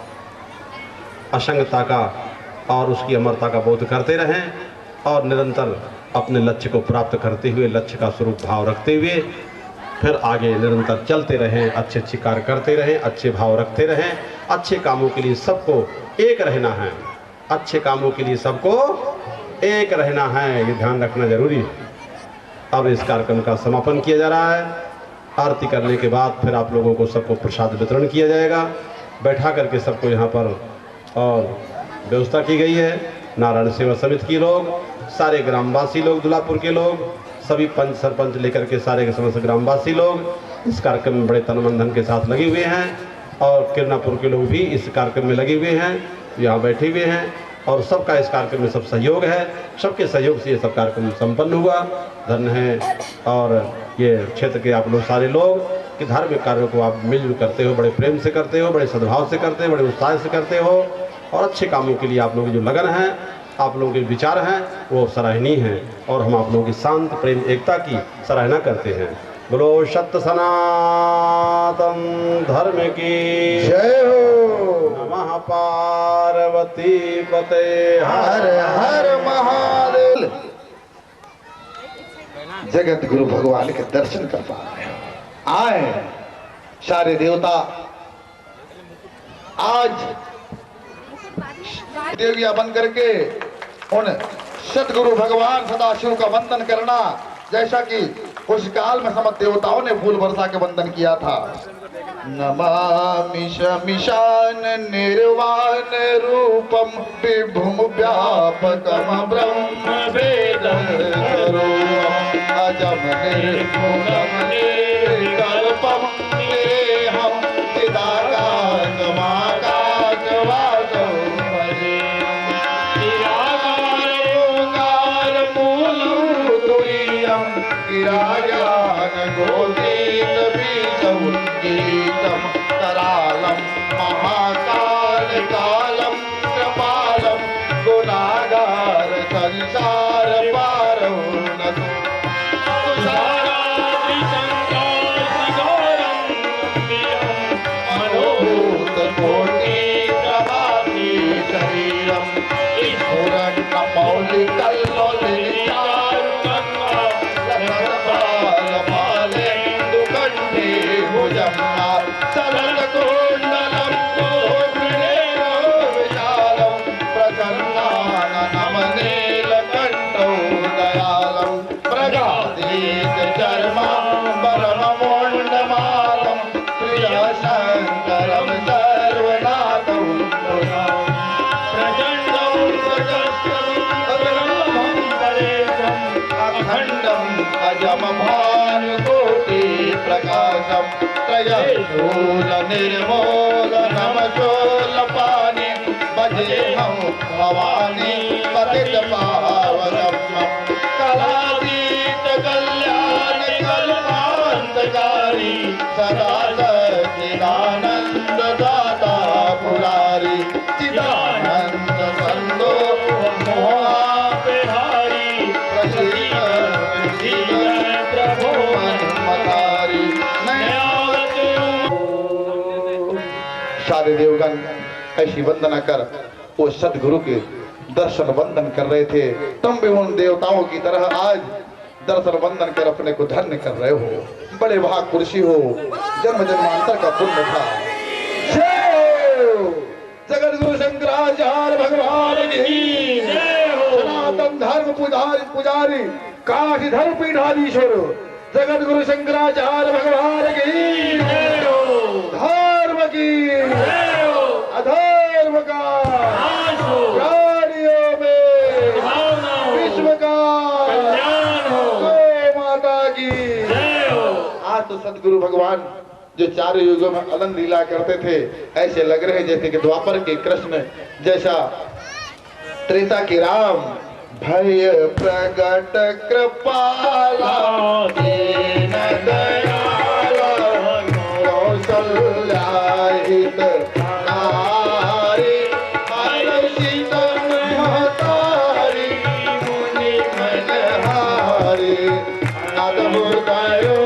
असंगता का और उसकी अमरता का बोध करते रहें, और निरंतर अपने लक्ष्य को प्राप्त करते हुए, लक्ष्य का स्वरूप भाव रखते हुए फिर आगे निरंतर चलते रहें। अच्छे अच्छे कार्य करते रहें, अच्छे भाव रखते रहें। अच्छे कामों के लिए सबको एक रहना है, अच्छे कामों के लिए सबको एक रहना है, ये ध्यान रखना जरूरी है। अब इस कार्यक्रम का समापन किया जा रहा है। आरती करने के बाद फिर आप लोगों को सबको प्रसाद वितरण किया जाएगा। बैठा करके सबको यहाँ पर और व्यवस्था की गई है। नारायण सेवा समिति के लोग, सारे ग्रामवासी लोग, दुलापुर के लोग, सभी पंच सरपंच लेकर के सारे के समस्त ग्रामवासी लोग इस कार्यक्रम में बड़े तन मन धन के साथ लगे हुए हैं, और किरनापुर के लोग भी इस कार्यक्रम में लगे हुए हैं, यहाँ बैठे हुए हैं, और सबका इस कार्यक्रम में सब सहयोग है। सबके सहयोग से ये सब कार्यक्रम संपन्न हुआ। धन्य है। और ये क्षेत्र के आप लोग सारे लोग कि धार्मिक कार्यों को आप मिलजुल करते हो, बड़े प्रेम से करते हो, बड़े सद्भाव से करते हो, बड़े उत्साह से करते हो, और अच्छे कामों के लिए आप लोग जो लगन है, आप लोगों के विचार हैं वो सराहनीय हैं, और हम आप लोगों की शांत प्रेम एकता की सराहना करते हैं। बोलो सत्य सनातन धर्म की जय हो। नमः पार्वती पते हर हर महादेव। जगत गुरु भगवान के दर्शन कर पा रहे हो। आए सारे देवता, आज देविया बन करके उन सतगुरु भगवान सदाशिव का वंदन करना, जैसा कि उस काल में समस्त देवताओं ने फूल वर्षा के वंदन किया था। नमामि शमिशान निर्वाण रूपम विभुम व्यापकम ब्रह्म वेदं स्वरूपम अजम निर्गुणम निर्कल्पम निरेहं चिदाकाशमाकाशवासं भजेयं निराकार मूलं तुरीयं गिराज्ञान गोतीत बीजं गीतं करालं महाकाल कालं कृपालं गुणागार संसार पारौ नतु मनोभूत कोटि प्रभाति शरीरं ईश्वरं मौलिकल्लोलितारुकंठे भुजं सरलकुण्डलं विशालं प्रसन्नाननमनीलकण्ठौ दयालं प्रगादीत चर्मा परममुण्डमालं प्रियशङ्करं सर्वनाथौ प्रचण्डं प्रशस्तं अग्रमं परेशम् अखण्डं अजम भानुकोटि प्रकाशं त्रयशूल निर्मूल नमशूलपाणि भजेऽहं भवानी पतित पावनम् कलातीत कल्याण कल्पान्तकारी सदा सच्चिदानन्द दाता पुरारी चिदानन्द बन्धो मोहापहारी प्रसीद प्रभो मन्मतारी। सारे देवगण ऐसी वंदना कर वो सदगुरु के दर्शन वंदन कर रहे थे। तुम भी उन देवताओं की तरह आज दर्शन वंदन कर अपने को धन्य कर रहे हो। बड़े भाग पुरुषी हो, जन्म जन्मांतर का पुण्य था। जगत गुरु शंकराचार्य भगवान की सनातन धर्म पुजारी काशी धर्म पीठाधीश्वर जगत गुरु शंकराचार्य भगवान की धर्म की अधर्म का प्राणियों में विश्व का गौ माता की। आज तो सदगुरु भगवान जो चारों युगों में अनंत लीला करते थे ऐसे लग रहे जैसे कि द्वापर के कृष्ण जैसा त्रेता के राम। भय प्रगट कृपाला दीन दयाला कौशल्या हितकारी हर्षित महतारी मुनि मनहारी नादमुदयो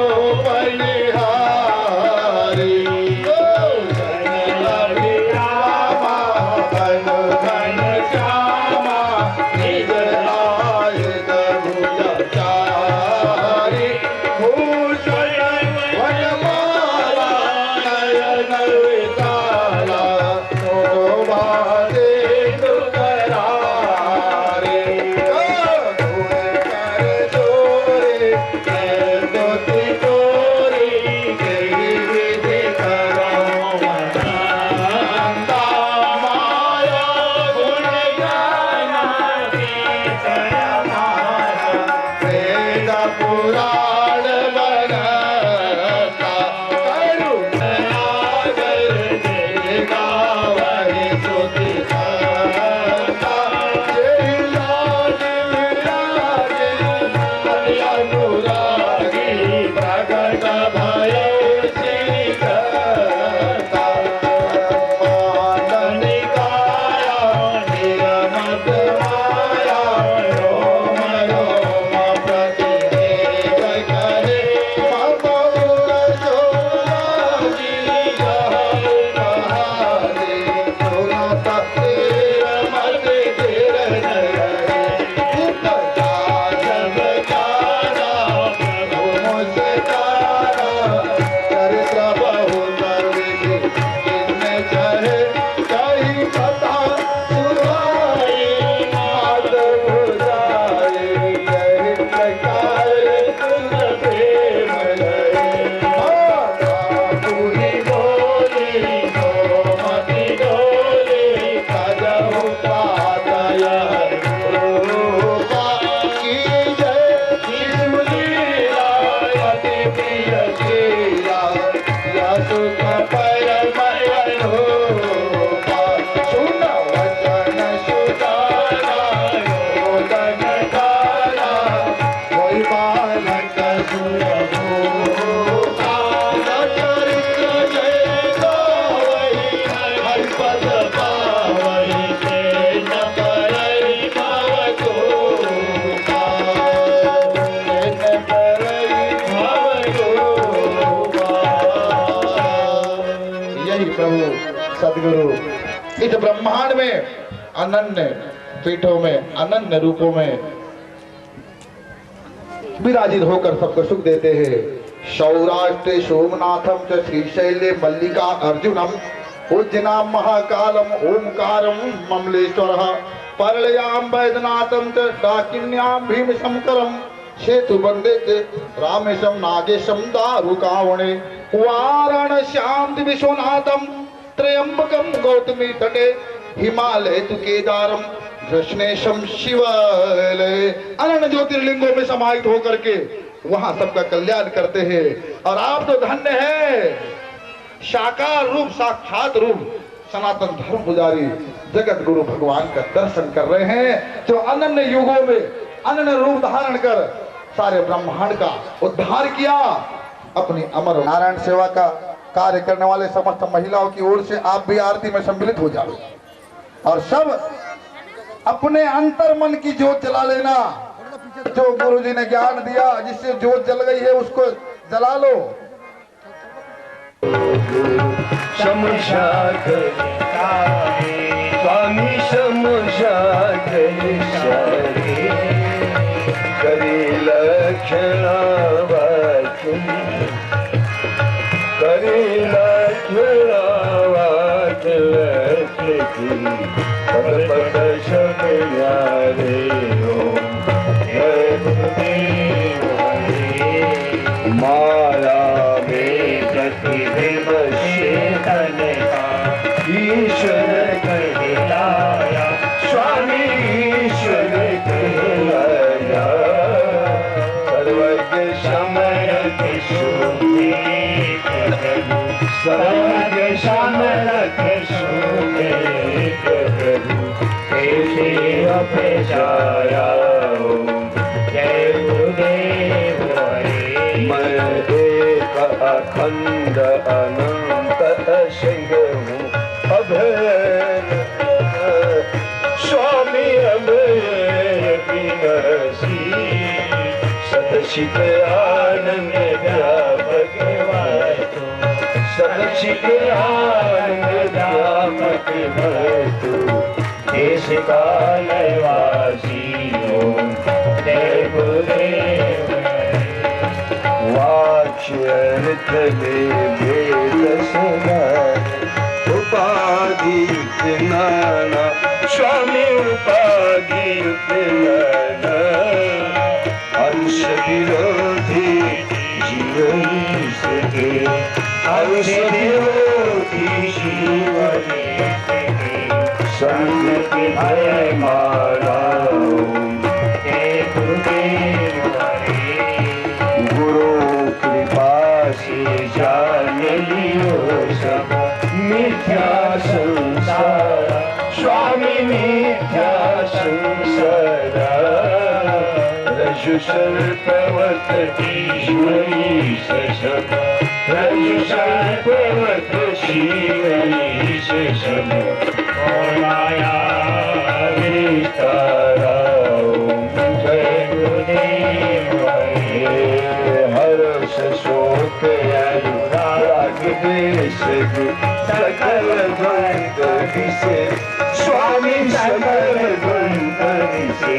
सदगुरु इस ब्रह्मांड में अनन्य पीठों में अनन्य रूपों में विराजित होकर सबको सुख देते हैं। सौराष्ट्र सोमनाथम च श्रीशैले मल्लिका अर्जुनम उज्जनाम महाकालम ओमकारम ममलेश्वर परलयाम वैद्यनाथम च डाकिन्याम भीम शंकरम सेतु बंदे च रामेशम नागेशम दारुकावणे वाराणस्याम विश्वनाथम त्र्यंबकम गौतमी तटे हिमालय तु केदारम कृष्णेशम शिवालय। अनंत ज्योतिर्लिंगों में समाहित होकर के वहां सबका कल्याण करते हैं। और आप तो धन्य है, साकार रूप साक्षात रूप सनातन धर्म पुजारी जगत गुरु भगवान का दर्शन कर रहे हैं, जो अनन्य युगों में अनन्य रूप धारण कर सारे ब्रह्मांड का उद्धार किया। अपनी अमर नारायण सेवा का कार्य करने वाले समस्त महिलाओं की ओर से आप भी आरती में सम्मिलित हो जाओ और सब अपने अंतर मन की जोत जला लेना। जो गुरु जी ने ज्ञान दिया, जिससे जोत जल गई है उसको जला लो। स्वामी करी लक्षणा करी लक्षणा लक्ष्य की पद पद शब न्यारे हो जय गुरुदेव हरे माया में गति विवशेतन का ईश्वर कहलाया स्वामी ईश्वर कहलाया सर्वज्ञ समर्थ सुखे सर्वज्ञ समर्थ सुखे ऐसे अपेक्षाया जय गुरुदेव हरे मैं एक अखंड अनंत सिंह हूँ अभय स्वामी अभय विनसी सदशित आनंद व्यापक वस्तु सदशित आनंद व्यापक वस्तु देश काल वासी हो जय गुरुदेव वाच्यर्थ में भेद सदाय उपाधि नाना स्वामी उपाधि नाना अंश विरोधी जीवन सके अंश विरोधी जीवन संगति भय मारा हे गुरुदेव हरे गुरु कृपा से जान लियो सब मिथ्या संसार स्वामी मिथ्या संसार रज्जु सर्पवत ईश्वरी सब रज्जु सर्पवत शिवरी सब माया विस्तारा जय गुरुदेव हरे हर्ष शोक अनुराग देश सकल द्वंद विषे स्वामी सकल द्वंद विषे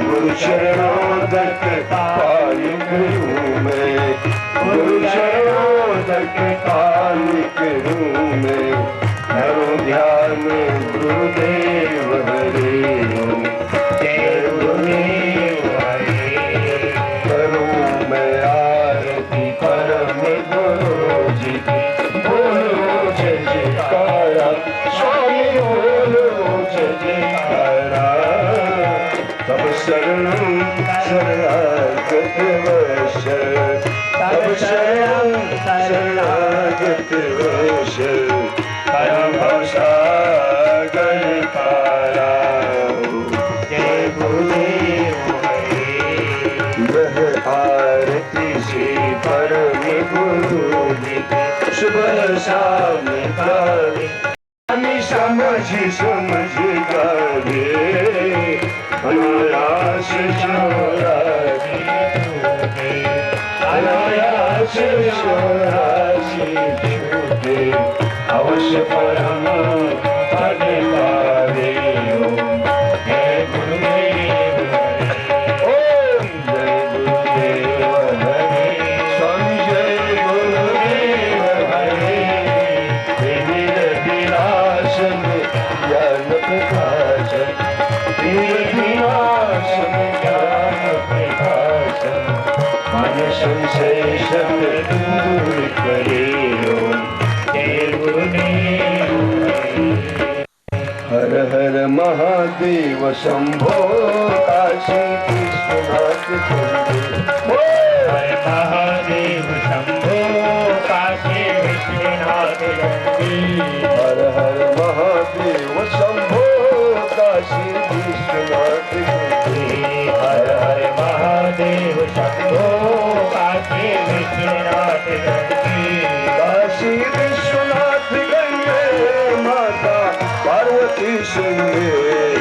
गुरु शरणोदक कालिक रूप में गुरु शरणोदक कालिक रूप में करो ध्यान गुरुदेव हरे जय गुरुदेव हरे करो मैं आरती परम गुरु जी बोलो जय जयकारा स्वामी बोलो जय जयकारा तब शरणं शरणागत वश तब शरणं शरणागत वश परम सागर पारा जय गुरुदेव हरे यह आरती से परम गुरु जी सुबह शाम काले हमें समझ गावे अनायास शोरासी अनायास शोरासी छूटे अवश्य परम पद पावे जय गुरुदेव ओम जय गुरुदेव हरे स्वामी जय गुरुदेव हरे विविध विलास में ज्ञान प्रकाश विविध विलास में ज्ञान प्रकाश मन संशय सब दूर करे जय गुरुदेव हर हर महादेव शंभो काशी विश्वनाथ हर महादेव शंभो काशी विश्वनाथ हर हर महादेव शंभो काशी विश्वनाथ हर हर महादेव शंभो काशी विश्वनाथ काशी विश्वनाथ गंगे माता पार्वती संगे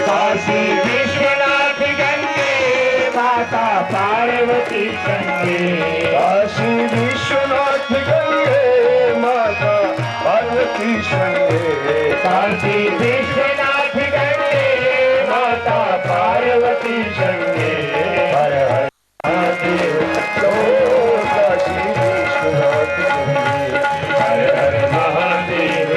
काशी विश्वनाथ गंगे माता पार्वती संगे काशी विश्वनाथ गंगे माता पार्वती संगे काशी विश्वनाथ गंगे माता पार्वती संगे हर हर महादेव काशी विश्वनाथ गंगे हर हर महादेव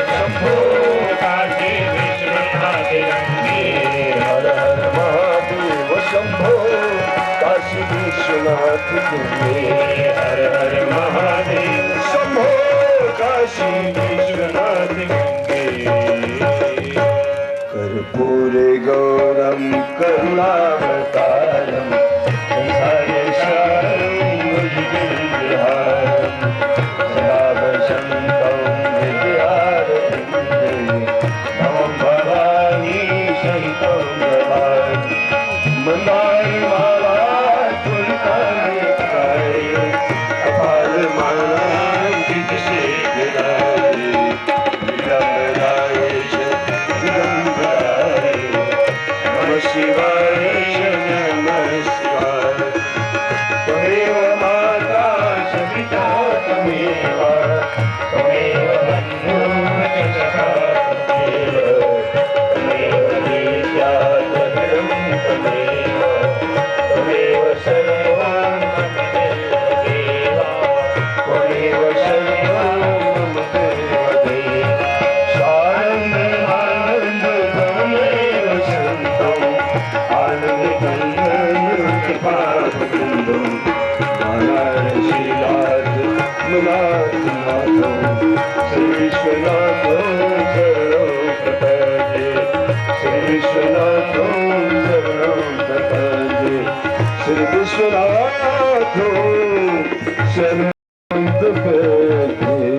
शरद पैठे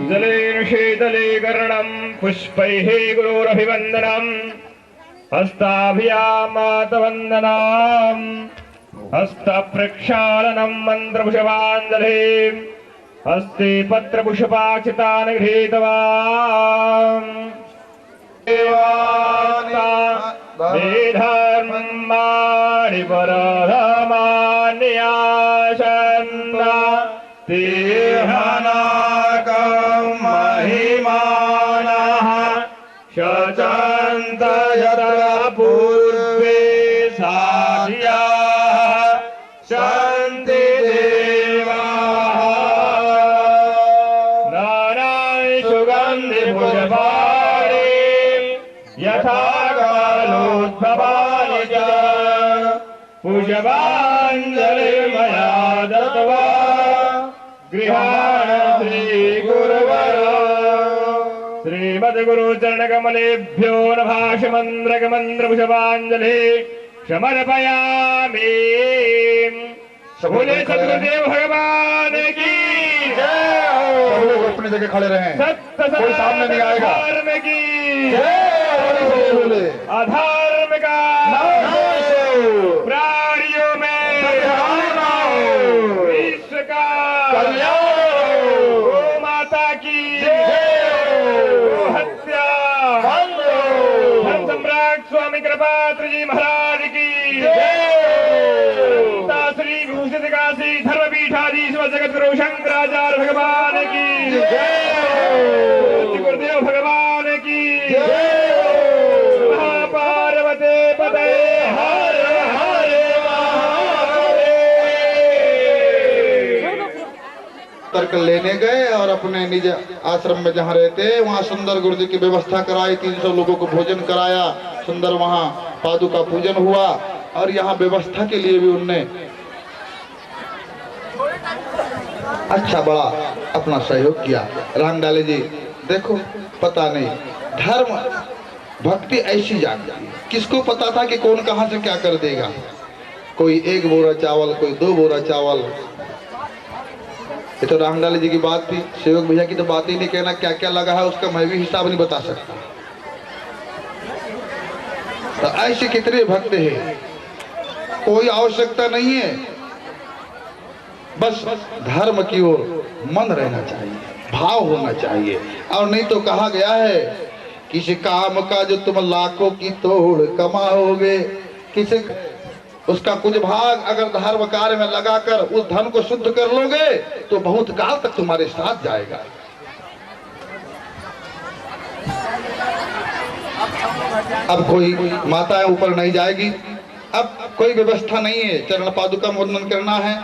जलेन शीतले कर्णं पुष्पैः गुरोरभिवन्दनं हस्ताभियामातवन्दनाम् हस्तप्रक्षालनं मन्त्रपुष्पाञ्जलिं हस्ते पत्रपुष्पाक्षितानि गृहीतवान् धर्माणि परधमान्यासन्ना महिमानः शचन्त यत्र पूर्वे साध्याः सन्ति देवाः नानानि सुगन्धिपुष्पाणि यथा कालोद्भवानि च पुष्पाञ्जलिर्मया दत्त्वा गृहाण श्रीगुरुवर श्रीमद्गुरुचरणकमलेभ्यो नभाषमन्द्रकमन्द्रपुष्पाञ्जलिः समर्पयामि। बोले सद्गुरुदेव भगवान की जय। सब लोग अपनी जगह खड़े रहें, कोई सामने नहीं आएगा। धर्म की बोले अधर्म का प्राणियों में विश्व का गो माता की गो हत्या धन सम्राट स्वामी कृपात्र जी महाराज की श्री भूषित काशी धर्मपीठाधीश्वर जगत गुरु शंकराचार्य भगवान की गुरुदेव भगवान की महापार्वती पते हर हर तर्क लेने गए और अपने निज आश्रम में जहाँ रहते वहाँ सुंदर गुरु जी की व्यवस्था कराई। 300 लोगों को भोजन कराया, सुंदर वहाँ पादुका पूजन हुआ और यहाँ व्यवस्था के लिए भी उनने अच्छा बड़ा अपना सहयोग किया। राम डाले जी देखो, पता नहीं धर्म भक्ति ऐसी जाती है, किसको पता था कि कौन कहां से क्या कर देगा। कोई 1 बोरा चावल, कोई 2 बोरा चावल। ये तो रामलाल जी की बात थी, सेवक भैया की तो बात ही नहीं कहना, क्या क्या लगा है उसका मैं भी हिसाब नहीं बता सकता। तो ऐसे कितने भक्त हैं, कोई आवश्यकता नहीं है, बस धर्म की ओर मन रहना चाहिए, भाव होना चाहिए। और नहीं तो कहा गया है, किसी काम का जो तुम लाखों की तोड़ कमाओगे, किसी उसका कुछ भाग अगर धर्म कार्य में लगाकर उस धन को शुद्ध कर लोगे तो बहुत काल तक तुम्हारे साथ जाएगा। अब कोई माताएं ऊपर नहीं जाएगी, अब कोई व्यवस्था नहीं है, चरण पादुका वंदन करना है।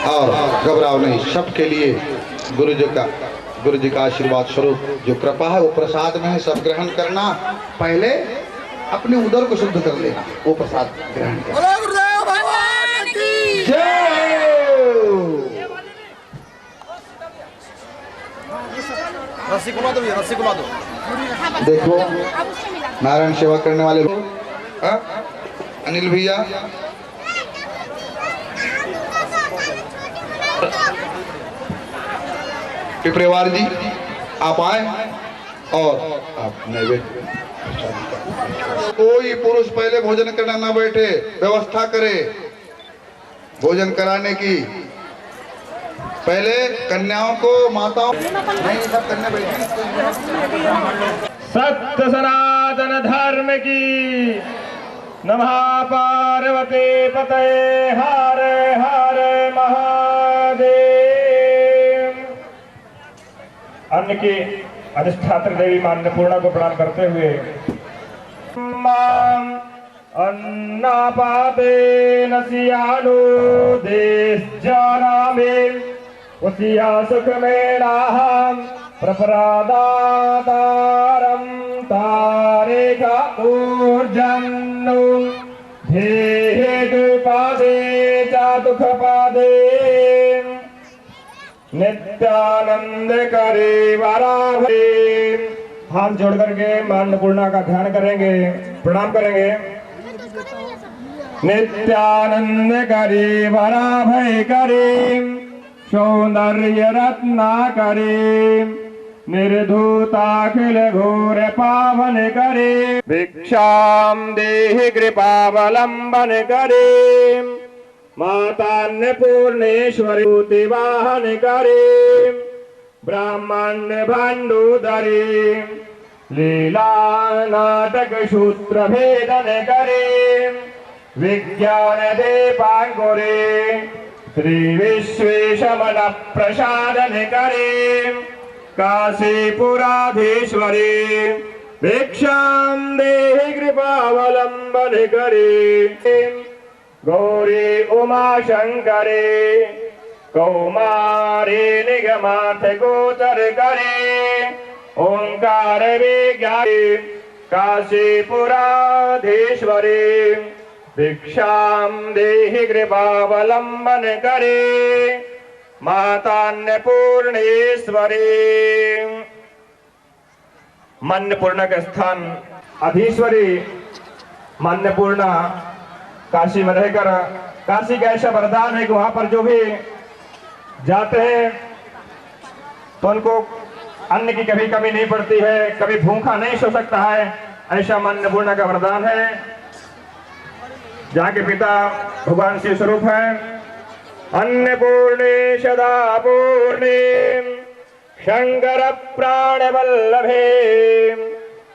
और घबराओ नहीं, सबके लिए गुरु जी का आशीर्वाद स्वरूप जो कृपा है वो प्रसाद में है, सब ग्रहण करना। पहले अपने उदर को शुद्ध कर लेना, वो प्रसाद ग्रहण करना। रस्सी घुमा दो, रस्सी घुमा दो। देखो नारायण सेवा करने वाले लोग, अनिल भैया पिपरेवार जी आप आए और आप नैवेद्य। कोई पुरुष पहले भोजन करना ना बैठे, व्यवस्था करे भोजन कराने की। पहले कन्याओं को, माताओं नहीं, सब कन्या बैठी। सत्य सनातन धर्म की नमः पार्वती पते हर हर महादेव। अन्न की अधिष्ठात्री देवी मां अन्नपूर्णा को प्रणाम करते हुए अन्नापाते नसियानु देश जानामि उसिया सुख मेलाहम प्रपरादातारम तारेका ऊर्जन्नु धेहेतुपादे चातुखपादे नित्यानंद करे वराभे हाथ जोड़ करके मां अन्नपूर्णा का ध्यान करेंगे, प्रणाम करेंगे। नित्यानंद करी भरा भय करी सौंदर्य रत्ना करी निर्धूताखिल घोर पावन करे भिक्षाम देहि कृपावलंबन करे माता अन्नपूर्णेश्वरी वाहन करे ब्राह्मण भंडोदरी लीला नाटक सूत्र भेदन करे विज्ञान दीपांकुरे श्री विश्वेशमन प्रसादन करे काशीपुराधीश्वरी भिक्षाम देहि कृपावलंबन करे गौरी उमा शंकरे कौमारी निगमार्थ गोचर करे ओंकार विज्ञानी काशीपुराधीश्वरी भिक्षाम देहि कृपावलंबन करे माता अन्नपूर्णेश्वरी। अन्नपूर्णा का स्थान अधीश्वरी मां अन्नपूर्णा काशी में रहकर, काशी का ऐसा वरदान है कि वहां पर जो भी जाते हैं तो उनको अन्न की कभी कमी नहीं पड़ती है, कभी भूखा नहीं सो सकता है, ऐसा मां अन्नपूर्णा का वरदान है। जहाँ के पिता भगवान शिव स्वरूप हैं। अन्नपूर्णे सदा पूर्णे शंकर प्राण वल्लभे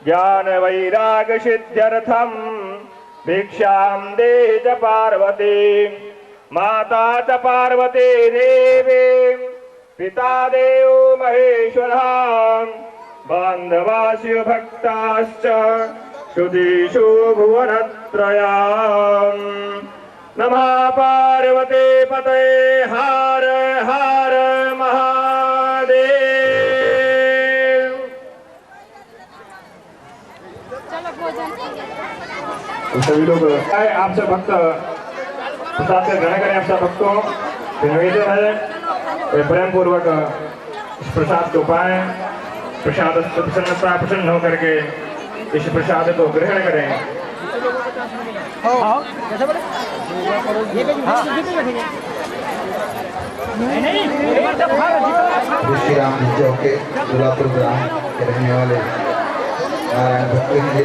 ज्ञान वैराग सिद्ध्यर्थम भिक्षाम देहि च पार्वती माता च पार्वती देवी पिता देव महेश्वरः बांधवा शिव भक्ताश्च श्रुतिषु भुवनत्रयाम् नमः पार्वती पतये हर हर महादेव। सभी लोग आप सब भक्त प्रसाद से ग्रहण करें। आप सब भक्तों से निवेदन है प्रेम पूर्वक इस प्रसाद को पाएं। प्रसाद प्रसन्नता प्रसन्न होकर के इस प्रसाद को ग्रहण करें। श्री राम चौक के दुलापुर ग्राम के रहने वाले नारायण भक्त ने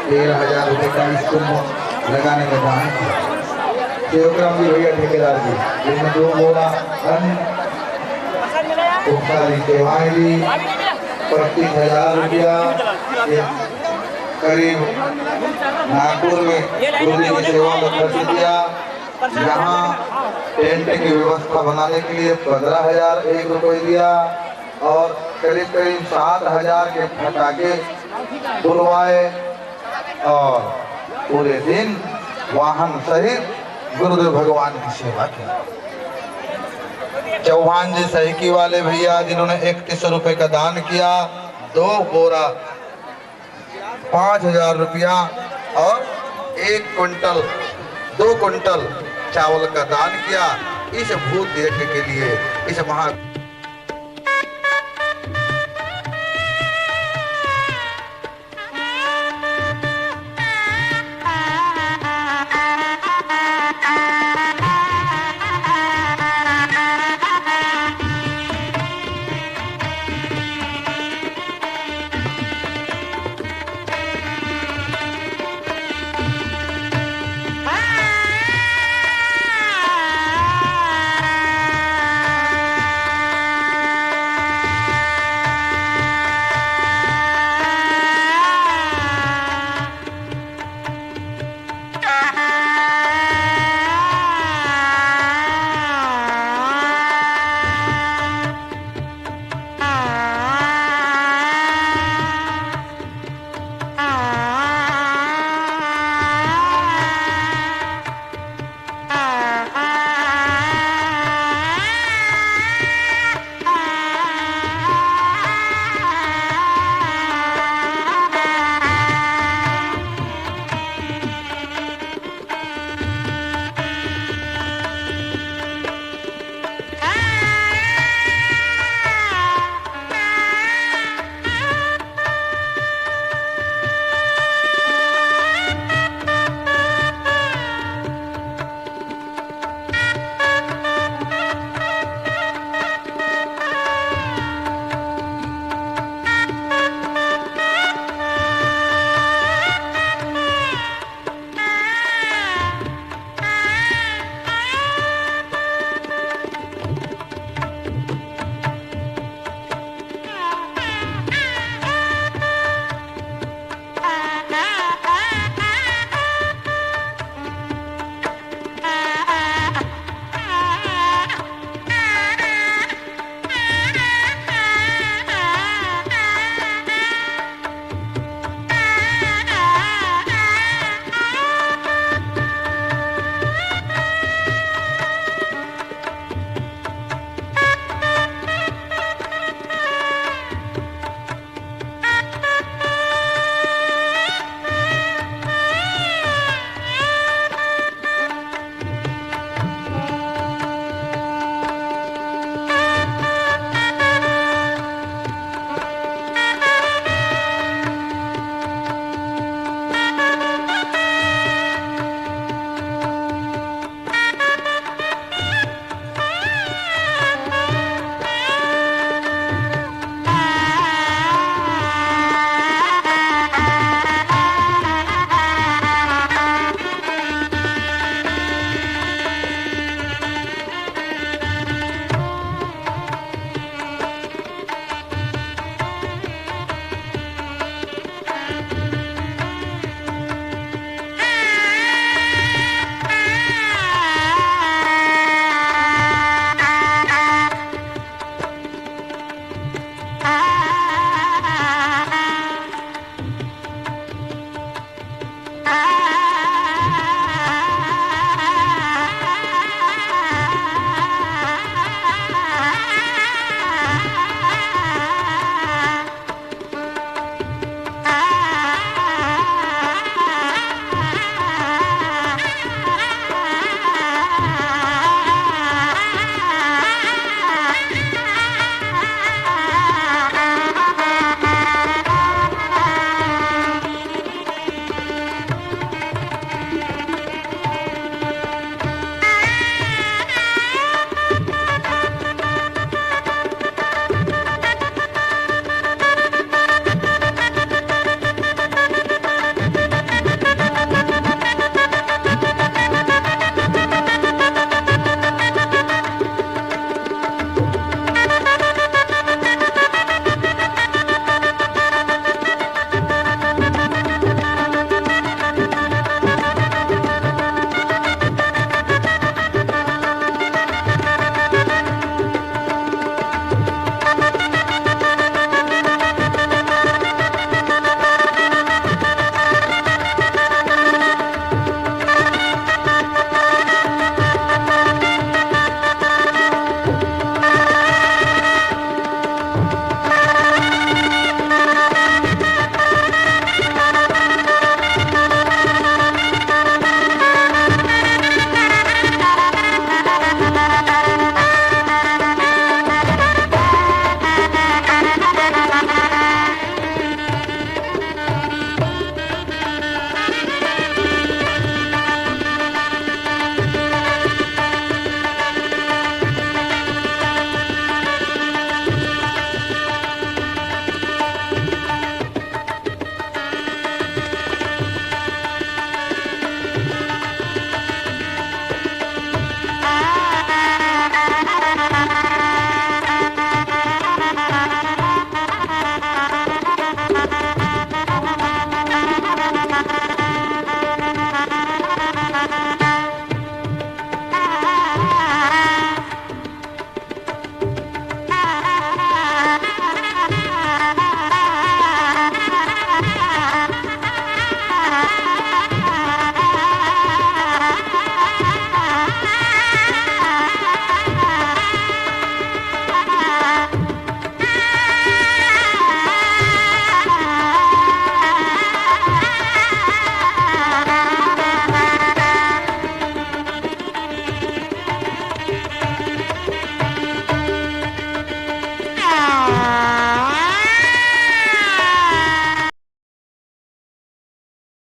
13,000 रुपये का इस कुंभ लगाने का दान किया। शिवग्राम जी भैया ठेकेदार जी, जिसमें 2 बोरा उपकारी सेवाएं ली, 35,000 रुपया करीब नागपुर में गुरु जी की सेवा में खर्च दिया। यहाँ टेंट की व्यवस्था बनाने के लिए 15,001 रुपये दिया और करीब 7,000 के पटाखे बुलवाए और पूरे दिन वाहन सहित गुरुदेव भगवान की सेवा की। चौहान जी सहिकी वाले भैया जिन्होंने 3100 रुपये का दान किया, 2 बोरा 5,000 रुपया और 2 कुंटल चावल का दान किया। इस भूत यज्ञ के लिए, इस महा